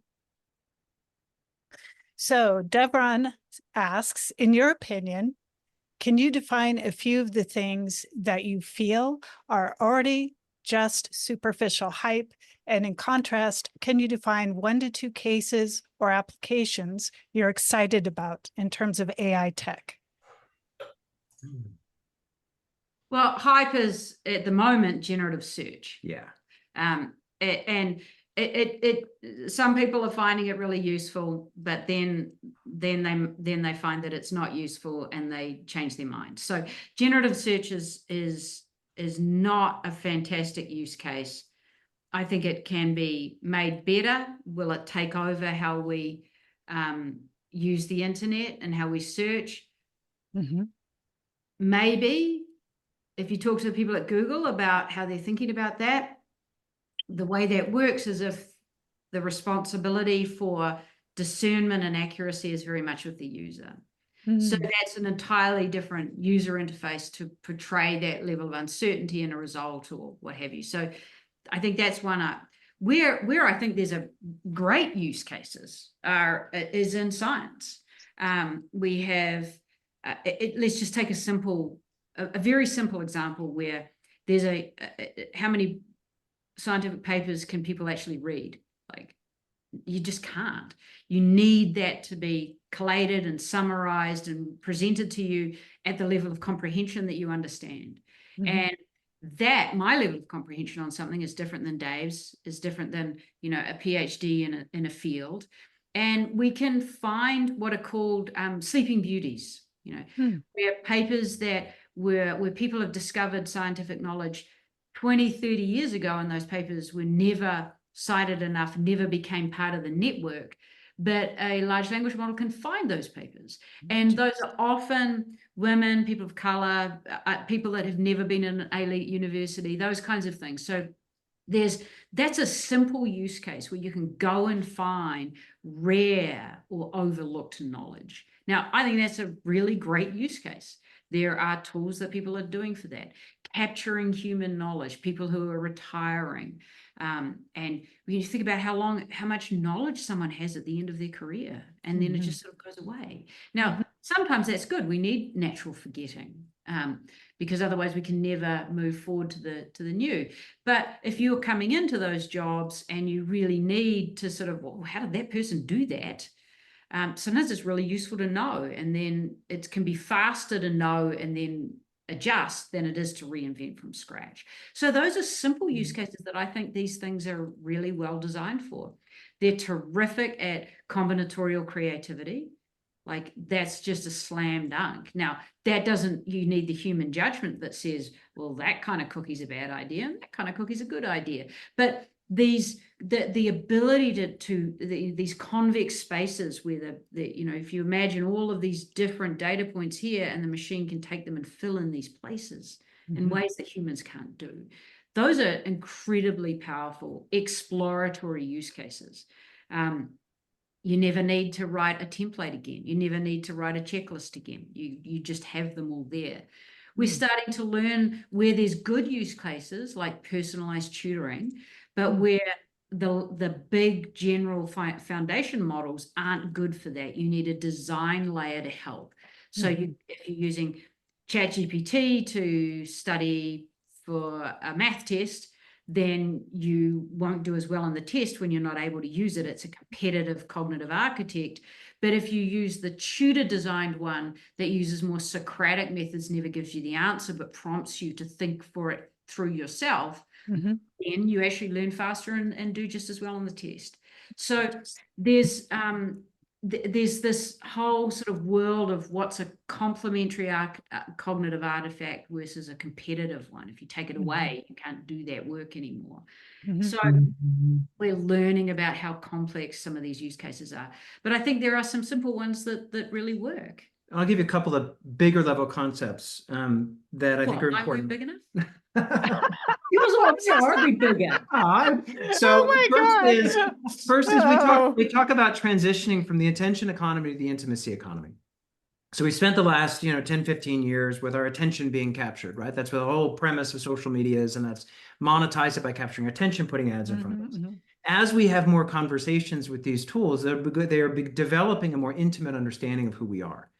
So Devron asks, in your opinion, can you define a few of the things that you feel are already just superficial hype? And in contrast, can you define 1 to 2 cases or applications you're excited about in terms of AI tech? Well, hype is at the moment generative search. Yeah. And some people are finding it really useful, but then they find that it's not useful and they change their mind. So generative search is not a fantastic use case. I think it can be made better. Will it take over how we use the internet and how we search? Mm-hmm. Maybe. If you talk to the people at Google about how they're thinking about that, the way that works is if the responsibility for discernment and accuracy is very much with the user. Mm-hmm. So that's an entirely different user interface to portray that level of uncertainty in a result or what have you. So I think that's one where I think there's a great use cases is in science. We have, let's just take a very simple example where there's how many scientific papers can people actually read? Like, you just can't. You need that to be collated and summarized and presented to you at the level of comprehension that you understand. Mm-hmm. And my level of comprehension on something is different than Dave's, is different than, a PhD in a field. And we can find what are called sleeping beauties, where papers where people have discovered scientific knowledge 20, 30 years ago, and those papers were never cited enough, never became part of the network. But a large language model can find those papers. And those are often women, people of color, people that have never been in an elite university, those kinds of things. So that's a simple use case where you can go and find rare or overlooked knowledge. Now, I think that's a really great use case. There are tools that people are doing for that, capturing human knowledge, people who are retiring. And when you think about how much knowledge someone has at the end of their career, and then it just sort of goes away. Now, sometimes that's good. We need natural forgetting. because otherwise we can never move forward to the new. But if you're coming into those jobs and you really need to sort of, well, how did that person do that? Sometimes it's really useful to know, and then it can be faster to know and then adjust than it is to reinvent from scratch. So those are simple use cases that I think these things are really well designed for. They're terrific at combinatorial creativity. Like that's just a slam dunk. Now, that doesn't, you need the human judgment that says, well, that kind of cookie's a bad idea and that kind of cookie's a good idea. But the ability to these convex spaces where if you imagine all of these different data points here and the machine can take them and fill in these places in ways that humans can't do. Those are incredibly powerful exploratory use cases. You never need to write a template again. You never need to write a checklist again. You just have them all there. We're starting to learn where there's good use cases like personalized tutoring, but where the big general foundation models aren't good for that. You need a design layer to help. So if you're using ChatGPT to study for a math test, then you won't do as well on the test when you're not able to use it. It's a competitive cognitive architect. But if you use the tutor designed one that uses more Socratic methods, never gives you the answer, but prompts you to think for it through yourself, then you actually learn faster and do just as well on the test. So there's this whole sort of world of what's a complementary cognitive artifact versus a competitive one. If you take it away, you can't do that work anymore. So we're learning about how complex some of these use cases are. But I think there are some simple ones that really work. I'll give you a couple of bigger level concepts that I think are important. Big enough? Yours are bigger. So Oh first is we talk about transitioning from the attention economy to the intimacy economy. So we spent the last 10, 15 years with our attention being captured, right? That's what the whole premise of social media is, and that's monetize it by capturing attention, putting ads in front of us. As we have more conversations with these tools, they are developing a more intimate understanding of who we are.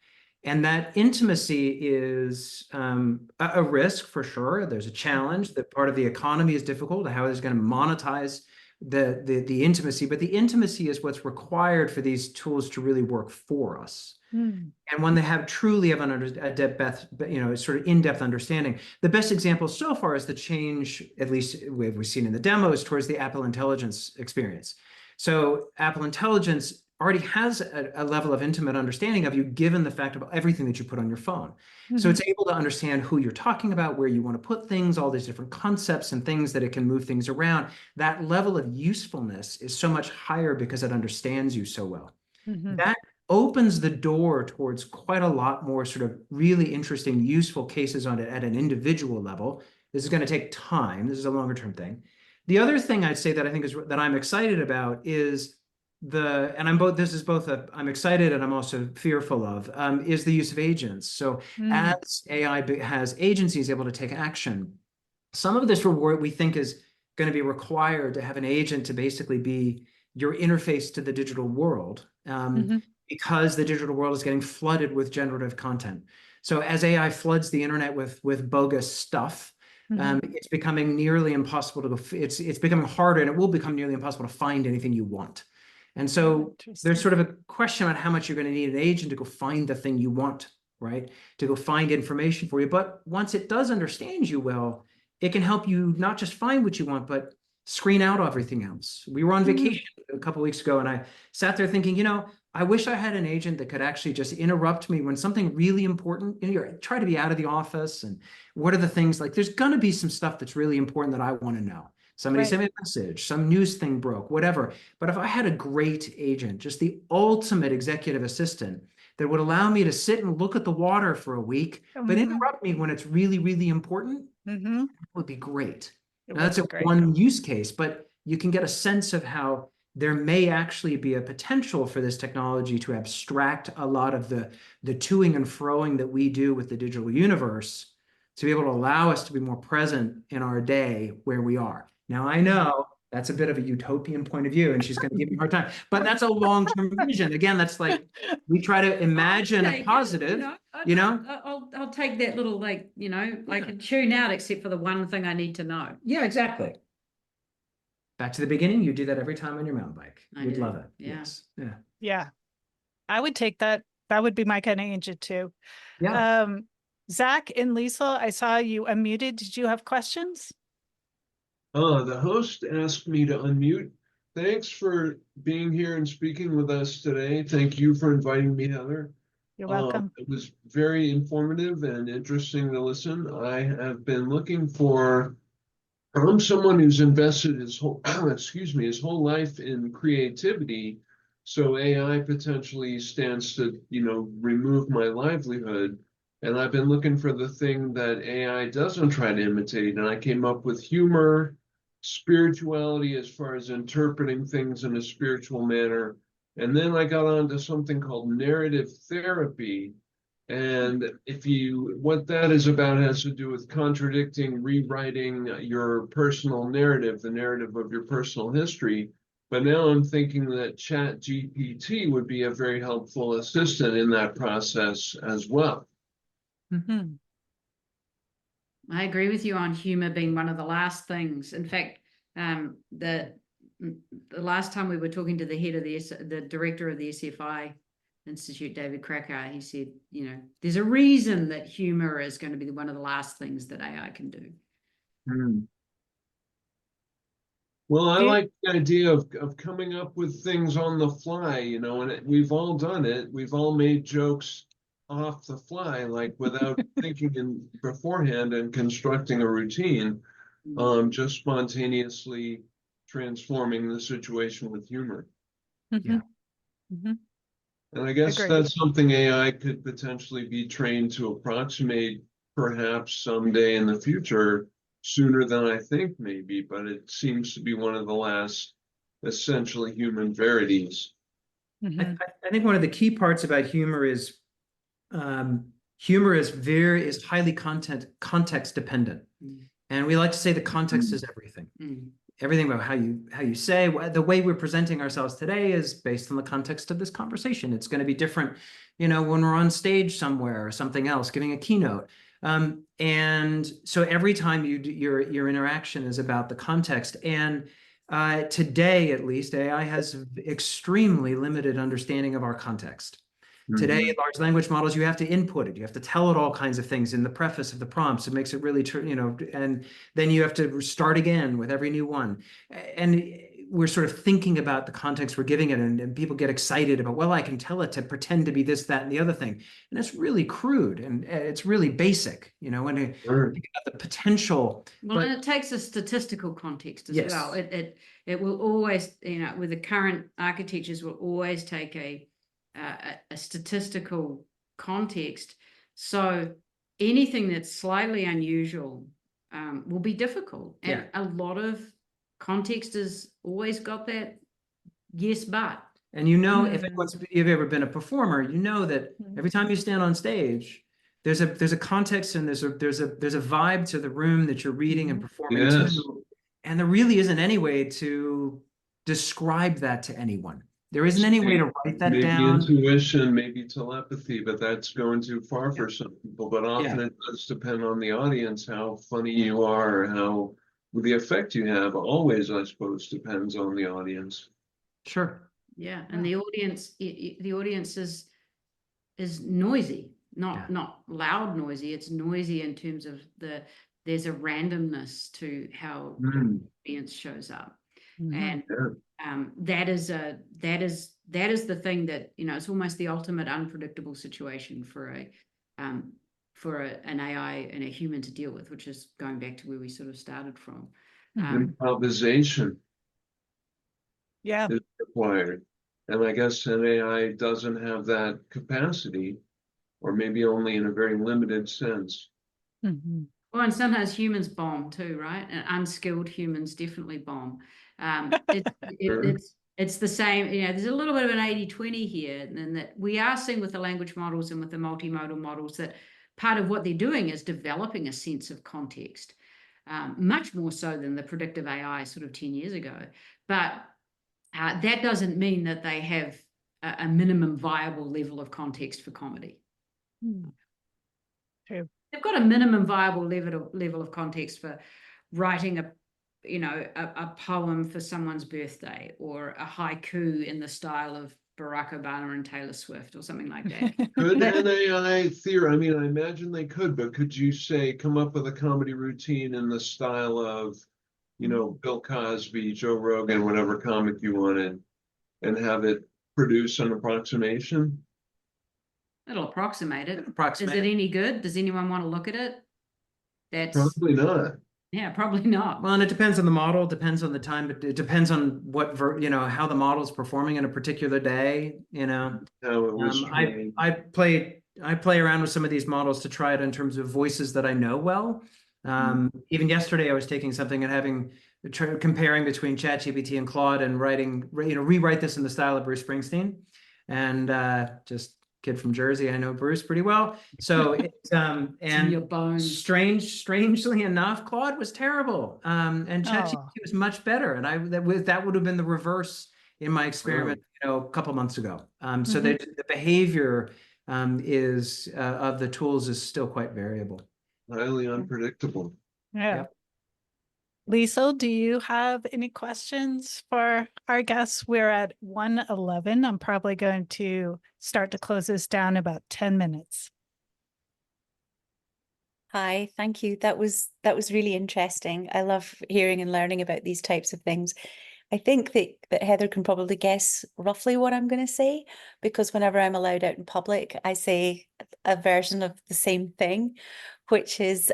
And that intimacy is a risk for sure. There's a challenge that part of the economy is difficult. How is it going to monetize the intimacy? But the intimacy is what's required for these tools to really work for us. And when they truly have a depth, sort of in-depth understanding. The best example so far is the change, at least we've seen in the demos, towards the Apple Intelligence experience. So Apple Intelligence already has a level of intimate understanding of you, given the fact of everything that you put on your phone. So it's able to understand who you're talking about, where you want to put things, all these different concepts and things that it can move things around. That level of usefulness is so much higher because it understands you so well. That opens the door towards quite a lot more sort of really interesting, useful cases on it at an individual level. This is going to take time. This is a longer term thing. The other thing I'd say that I think that I'm excited about is I'm excited and I'm also fearful of, is the use of agents. So as AI has agencies able to take action, some of this reward we think is going to be required to have an agent to basically be your interface to the digital world, because the digital world is getting flooded with generative content. So as AI floods the internet with bogus stuff, it's becoming nearly impossible to go. It's becoming harder, and it will become nearly impossible to find anything you want. And so there's sort of a question about how much you're going to need an agent to go find the thing you want, right? To go find information for you. But once it does understand you well, it can help you not just find what you want, but screen out everything else. We were on vacation a couple of weeks ago, and I sat there thinking, I wish I had an agent that could actually just interrupt me when something really important, try to be out of the office, and what are the things, like there's going to be some stuff that's really important that I want to know. Somebody sent me a message, some news thing broke, whatever. But if I had a great agent, just the ultimate executive assistant that would allow me to sit and look at the water for a week, but interrupt me when it's really, really important, that would be great. Now, that's one use case, but you can get a sense of how there may actually be a potential for this technology to abstract a lot of the toing and froing that we do with the digital universe, to be able to allow us to be more present in our day where we are. Now, I know That's a bit of a utopian point of view, and she's going to give me a hard time. But that's a long-term vision. Again, that's like we try to imagine a positive. I'll take that little I can tune out except for the one thing I need to know. Yeah, exactly. Back to the beginning, you do that every time on your mountain bike. You'd love it. Yeah. Yes. Yeah. Yeah. I would take that. That would be my kind of engine too. Yeah. Zach and Lisa, I saw you unmuted. Did you have questions? The host asked me to unmute. Thanks for being here and speaking with us today. Thank you for inviting me, Heather. You're welcome. It was very informative and interesting to listen. I have been looking for, I'm someone who's invested his whole, his whole life in creativity. So AI potentially stands to, remove my livelihood. And I've been looking for the thing that AI doesn't try to imitate. And I came up with humor, spirituality as far as interpreting things in a spiritual manner. And then I got onto something called narrative therapy. And what that is about has to do with contradicting, rewriting your personal narrative, the narrative of your personal history. But now I'm thinking that ChatGPT would be a very helpful assistant in that process as well. Mm-hmm. I agree with you on humor being one of the last things. In fact, the last time we were talking to the head of the director of the SFI Institute, David Krakauer, he said, there's a reason that humor is going to be one of the last things that AI can do. Well, I like the idea of coming up with things on the fly, and we've all done it. We've all made jokes off the fly, like without thinking beforehand and constructing a routine, just spontaneously transforming the situation with humor. Mm-hmm. Yeah. Mm-hmm. And I guess Agreed. that's something AI could potentially be trained to approximate perhaps someday in the future, sooner than I think maybe, but it seems to be one of the last essentially human verities. Mm-hmm. I think one of the key parts about humor is highly context dependent. And we like to say the context is everything. Everything about how you say, the way we're presenting ourselves today is based on the context of this conversation. It's going to be different, when we're on stage somewhere or something else, giving a keynote. And so every time your interaction is about the context. And today, at least, AI has extremely limited understanding of our context. Today, large language models, you have to input it. You have to tell it all kinds of things in the preface of the prompts. It makes it really, and then you have to start again with every new one. And we're sort of thinking about the context we're giving it, and people get excited about, well, I can tell it to pretend to be this, that, and the other thing. And it's really crude and it's really basic, when you think about the potential. Well, and it takes a statistical context as well. It will always, with the current architectures, will always take a statistical context. So anything that's slightly unusual will be difficult. And a lot of context has always got that yes, but. And if you've ever been a performer, that every time you stand on stage, there's a context and there's a vibe to the room that you're reading and performing to. And there really isn't any way to describe that to anyone. There isn't any way to write that down. Maybe intuition, maybe telepathy, but that's going too far for some people. But often it does depend on the audience, how funny you are, or how the effect you have. Always, I suppose, depends on the audience. Sure. Yeah, and the audience is noisy, not loud noisy. It's noisy in terms of there's a randomness to how the audience shows up, and that is the thing that it's almost the ultimate unpredictable situation for an AI and a human to deal with, which is going back to where we sort of started from. Improvisation is required, and I guess an AI doesn't have that capacity, or maybe only in a very limited sense. Well, and sometimes humans bomb too, right? And unskilled humans definitely bomb. It's the same, there's a little bit of an 80-20 here, and that we are seeing with the language models and with the multimodal models that part of what they're doing is developing a sense of context. much more so than the predictive AI sort of 10 years ago. But that doesn't mean that they have a minimum viable level of context for comedy. True. They've got a minimum viable level of context for writing a poem for someone's birthday, or a haiku in the style of Barack Obama and Taylor Swift, or something like that. Could an AI theory, I mean, I imagine they could, but could you say, come up with a comedy routine in the style of, Bill Cosby, Joe Rogan, whatever comic you wanted, and have it produce an approximation? It'll approximate it. Approximate. Is it any good? Does anyone want to look at it? That's Probably not. Yeah, probably not. Well, and it depends on the model, depends on the time, but it depends on what how the model's performing in a particular day. How it was trained. I play around with some of these models to try it in terms of voices that I know well. Even yesterday, I was taking something and comparing between ChatGPT and Claude, and rewrite this in the style of Bruce Springsteen, and just kid from Jersey, I know Bruce pretty well. So it's and in your bones. Strangely enough, Claude was terrible, and ChatGPT was much better. And that would have been the reverse in my experiment, a couple months ago. So the behavior is of the tools is still quite variable. Highly unpredictable. Yeah. Yep. Liesl, do you have any questions for our guests? We're at 1:11. I'm probably going to start to close this down in about 10 minutes. Hi, thank you. That was really interesting. I love hearing and learning about these types of things. I think that Heather can probably guess roughly what I'm going to say, because whenever I'm allowed out in public, I say a version of the same thing, which is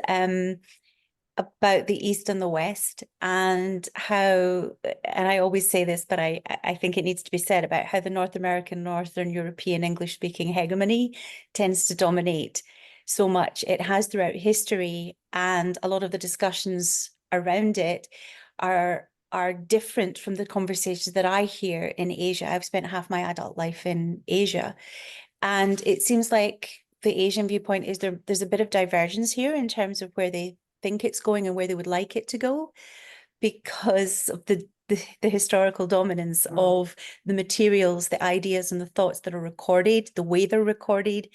about the East and the West, and how, and I always say this, but I think it needs to be said, about how the North American, Northern European English-speaking hegemony tends to dominate so much. It has throughout history, and a lot of the discussions around it are different from the conversations that I hear in Asia. I've spent half my adult life in Asia, and it seems like the Asian viewpoint is there's a bit of divergence here in terms of where they think it's going and where they would like it to go, because of the historical dominance of the materials, the ideas and the thoughts that are recorded, the way they're recorded.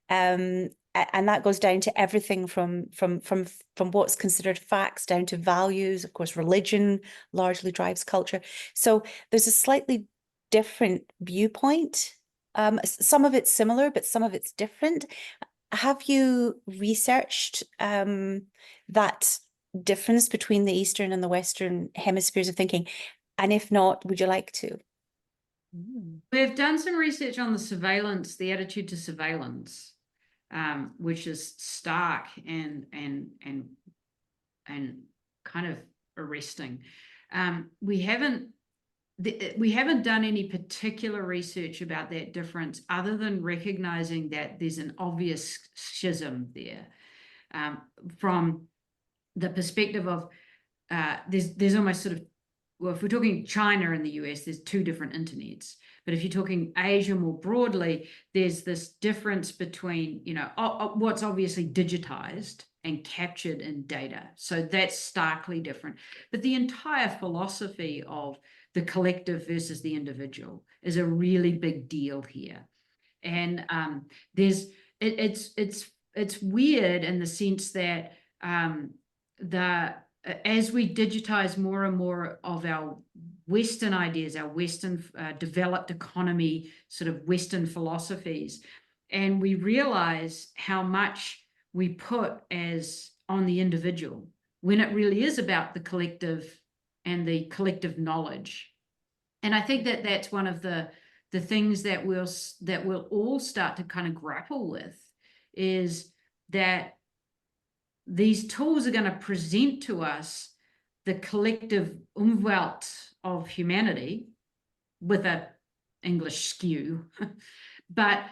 And that goes down to everything from what's considered facts down to values. Of course, religion largely drives culture. So there's a slightly different viewpoint. Some of it's similar, but some of it's different. Have you researched that difference between the Eastern and the Western hemispheres of thinking? And if not, would you like to? We've done some research on the attitude to surveillance, which is stark and kind of arresting. We haven't done any particular research about that difference, other than recognizing that there's an obvious schism there, from the perspective of there's almost sort of, well, if we're talking China and the US, there's two different internets. But if you're talking Asia more broadly, there's this difference between, what's obviously digitized and captured in data. So that's starkly different. But the entire philosophy of the collective versus the individual is a really big deal here. And it's weird in the sense that as we digitize more and more of our Western ideas, our Western developed economy, sort of Western philosophies, and we realize how much we put as on the individual, when it really is about the collective and the collective knowledge. And I think that that's one of the things that we'll all start to kind of grapple with, is that these tools are going to present to us the collective umwelt of humanity, with an English skew. But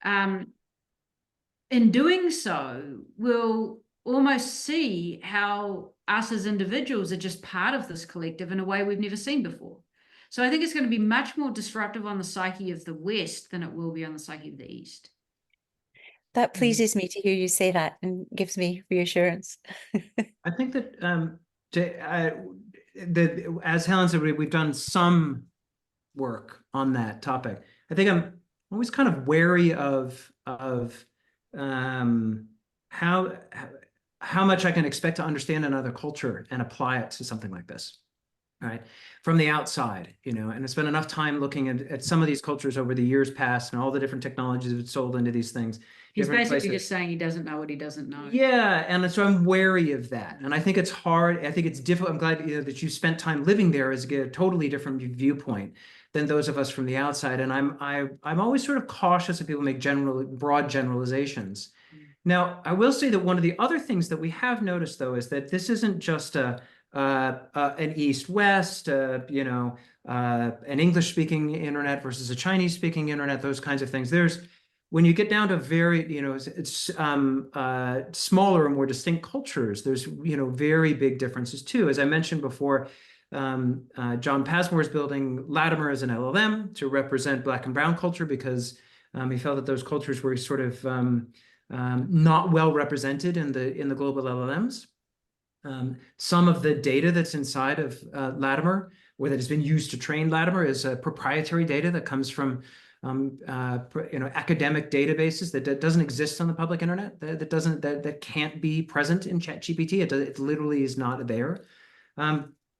in doing so, we'll almost see how us as individuals are just part of this collective in a way we've never seen before. So I think it's going to be much more disruptive on the psyche of the West than it will be on the psyche of the East. That pleases me to hear you say that and gives me reassurance. I think that as Helen said, we've done some work on that topic. I think I'm always kind of wary of how much I can expect to understand another culture and apply it to something like this, right? From the outside, and I spent enough time looking at some of these cultures over the years past and all the different technologies that sold into these things. He's different basically places. just saying he doesn't know what he doesn't know. Yeah, and so I'm wary of that, and I think it's hard. I think it's difficult. I'm glad that you spent time living there as a totally different viewpoint than those of us from the outside. And I'm always sort of cautious if people make broad generalizations. Now, I will say that one of the other things that we have noticed, though, is that this isn't just an East-West, an English-speaking internet versus a Chinese-speaking internet, those kinds of things. When you get down to very, smaller and more distinct cultures, there's, very big differences too. As I mentioned before, John Passmore is building Latimer as an LLM to represent Black and Brown culture because he felt that those cultures were sort of not well represented in the global LLMs. Some of the data that's inside of Latimer, or that has been used to train Latimer, is proprietary data that comes from academic databases that doesn't exist on the public internet, that can't be present in ChatGPT. It literally is not there.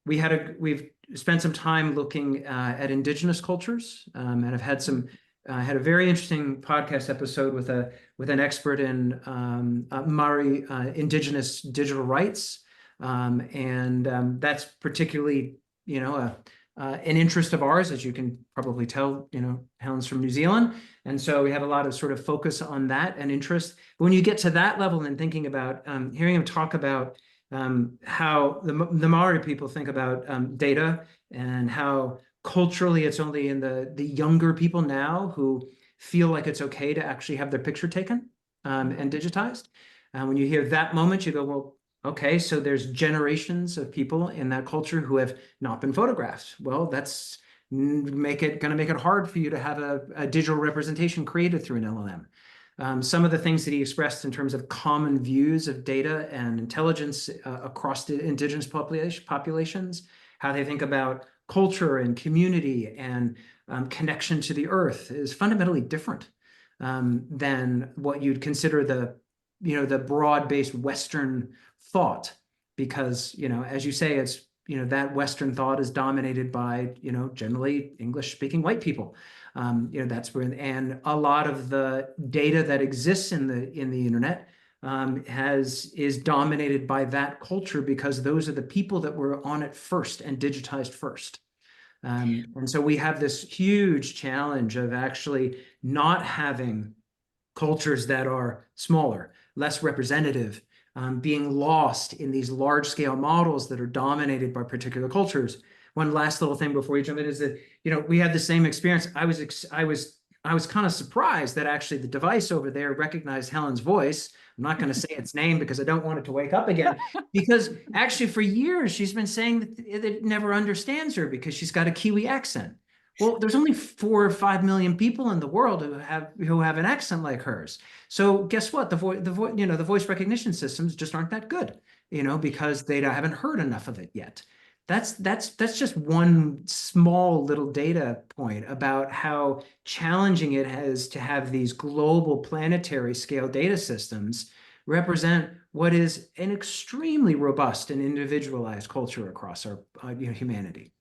We've spent some time looking at indigenous cultures, and I've had had a very interesting podcast episode with an expert in Maori indigenous digital rights, and that's particularly an interest of ours, as you can probably tell. Helen's from New Zealand, and so we have a lot of sort of focus on that and interest. But when you get to that level and thinking about hearing him talk about how the Maori people think about data, and how culturally it's only in the younger people now who feel like it's okay to actually have their picture taken and digitized. When you hear that moment, you go, well, okay, so there's generations of people in that culture who have not been photographed. Well, that's gonna make it hard for you to have a digital representation created through an LLM. Some of the things that he expressed in terms of common views of data and intelligence across the indigenous populations, how they think about culture and community and connection to the earth, is fundamentally different than what you'd consider the broad-based Western thought, because as you say, it's that Western thought is dominated by generally English-speaking white people. That's where, and a lot of the data that exists in the internet is dominated by that culture, because those are the people that were on it first and digitized first. And so we have this huge challenge of actually not having cultures that are smaller, less representative, being lost in these large-scale models that are dominated by particular cultures. One last little thing before you jump in is that we had the same experience. I was kind of surprised that actually the device over there recognized Helen's voice. I'm not going to say its name because I don't want it to wake up again, because actually for years she's been saying that it never understands her because she's got a Kiwi accent. Well, there's only 4 or 5 million people in the world who have an accent like hers. So guess what? The voice recognition systems just aren't that good, because they haven't heard enough of it yet. That's just one small little data point about how challenging it is to have these global planetary scale data systems represent what is an extremely robust and individualized culture across our humanity.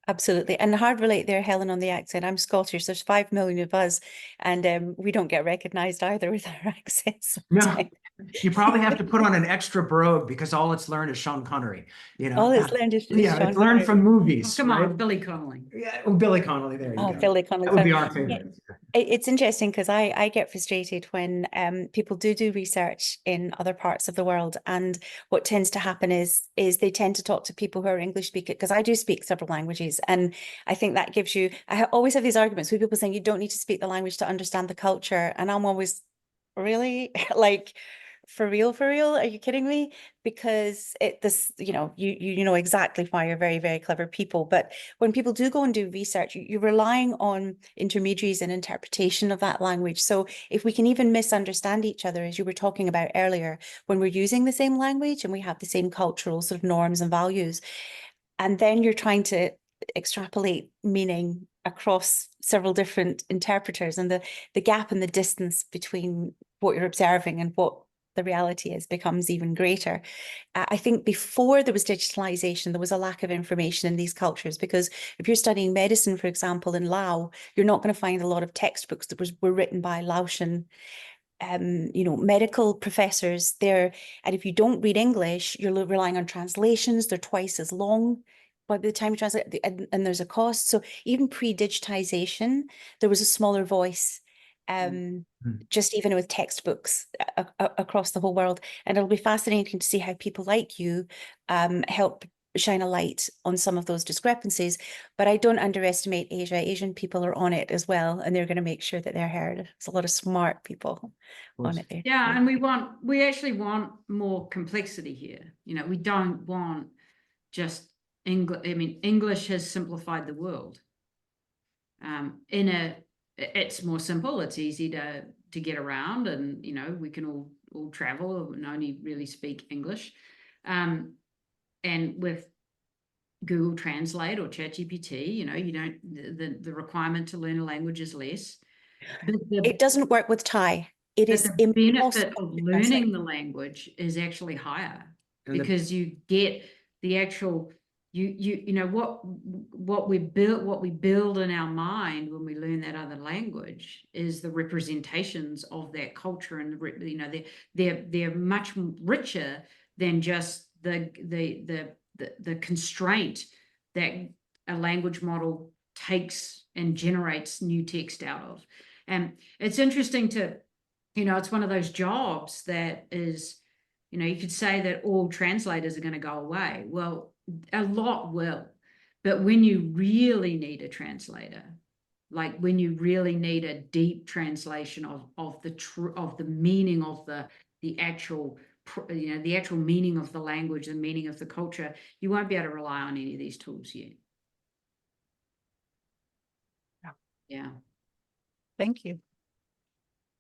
Absolutely. And hard relate there, Helen, on the accent. I'm Scottish. There's 5 million of us, and we don't get recognized either with our accents. No, you probably have to put on an extra brogue because all it's learned is Sean Connery. All it's learned is yeah, Sean it's learned Connery. from movies. Come right? on, Billy Connolly. Yeah, Billy Connolly. There you go. Billy Connolly. That would be our favorite. It's interesting because I get frustrated when people do research in other parts of the world, and what tends to happen is they tend to talk to people who are English speakers, because I do speak several languages, and I think that gives you. I always have these arguments with people saying you don't need to speak the language to understand the culture, and I'm always really like, for real, are you kidding me? Because you know exactly why you're very, very clever people. But when people do go and do research, you're relying on intermediaries and interpretation of that language. So if we can even misunderstand each other, as you were talking about earlier, when we're using the same language and we have the same cultural sort of norms and values, and then you're trying to extrapolate meaning across several different interpreters, and the gap and the distance between what you're observing and what the reality is becomes even greater. I think before there was digitalization, there was a lack of information in these cultures, because if you're studying medicine, for example, in Laos, you're not going to find a lot of textbooks that were written by Laotian medical professors there. And if you don't read English, you're relying on translations. They're twice as long by the time you translate, and there's a cost. So even pre-digitization, there was a smaller voice, just even with textbooks across the whole world. And it'll be fascinating to see how people like you help shine a light on some of those discrepancies. But I don't underestimate Asia. Asian people are on it as well, and they're going to make sure that they're heard. There's a lot of smart people on it there. Yeah, and we actually want more complexity here. We don't want just English. I mean, English has simplified the world. It's more simple. It's easy to get around, and we can all travel and only really speak English. And with Google Translate or ChatGPT, you don't the requirement to learn a language is less. But it doesn't work with Thai. It is the benefit impossible of to learning translate. the language is actually higher, And because you get the actual what we build in our mind when we learn that other language is the representations of that culture, and they're much richer than just the constraint that a language model takes and generates new text out of. And it's interesting to, it's one of those jobs that is, you could say that all translators are going to go away. Well, a lot will. But when you really need a translator, like when you really need a deep translation of the meaning of the actual the actual meaning of the language, the meaning of the culture, you won't be able to rely on any of these tools yet. Yeah. Thank you.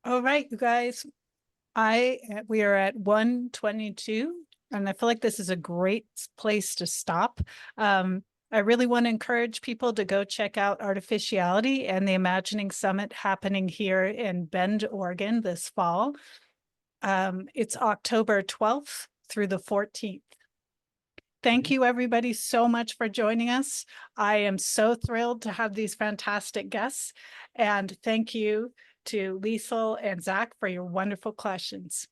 All right, you guys. We are at 1:22, and I feel like this is a great place to stop. I really want to encourage people to go check out Artificiality and the Imagining Summit happening here in Bend, Oregon this fall. It's October 12th through the 14th. Thank you, everybody, so much for joining us. I am so thrilled to have these fantastic guests. And thank you to Liesl and Zach for your wonderful questions.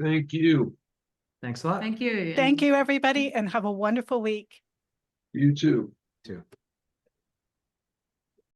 Thank you. Thanks a lot. Thank you. Thank you, everybody, and have a wonderful week. You too. Too.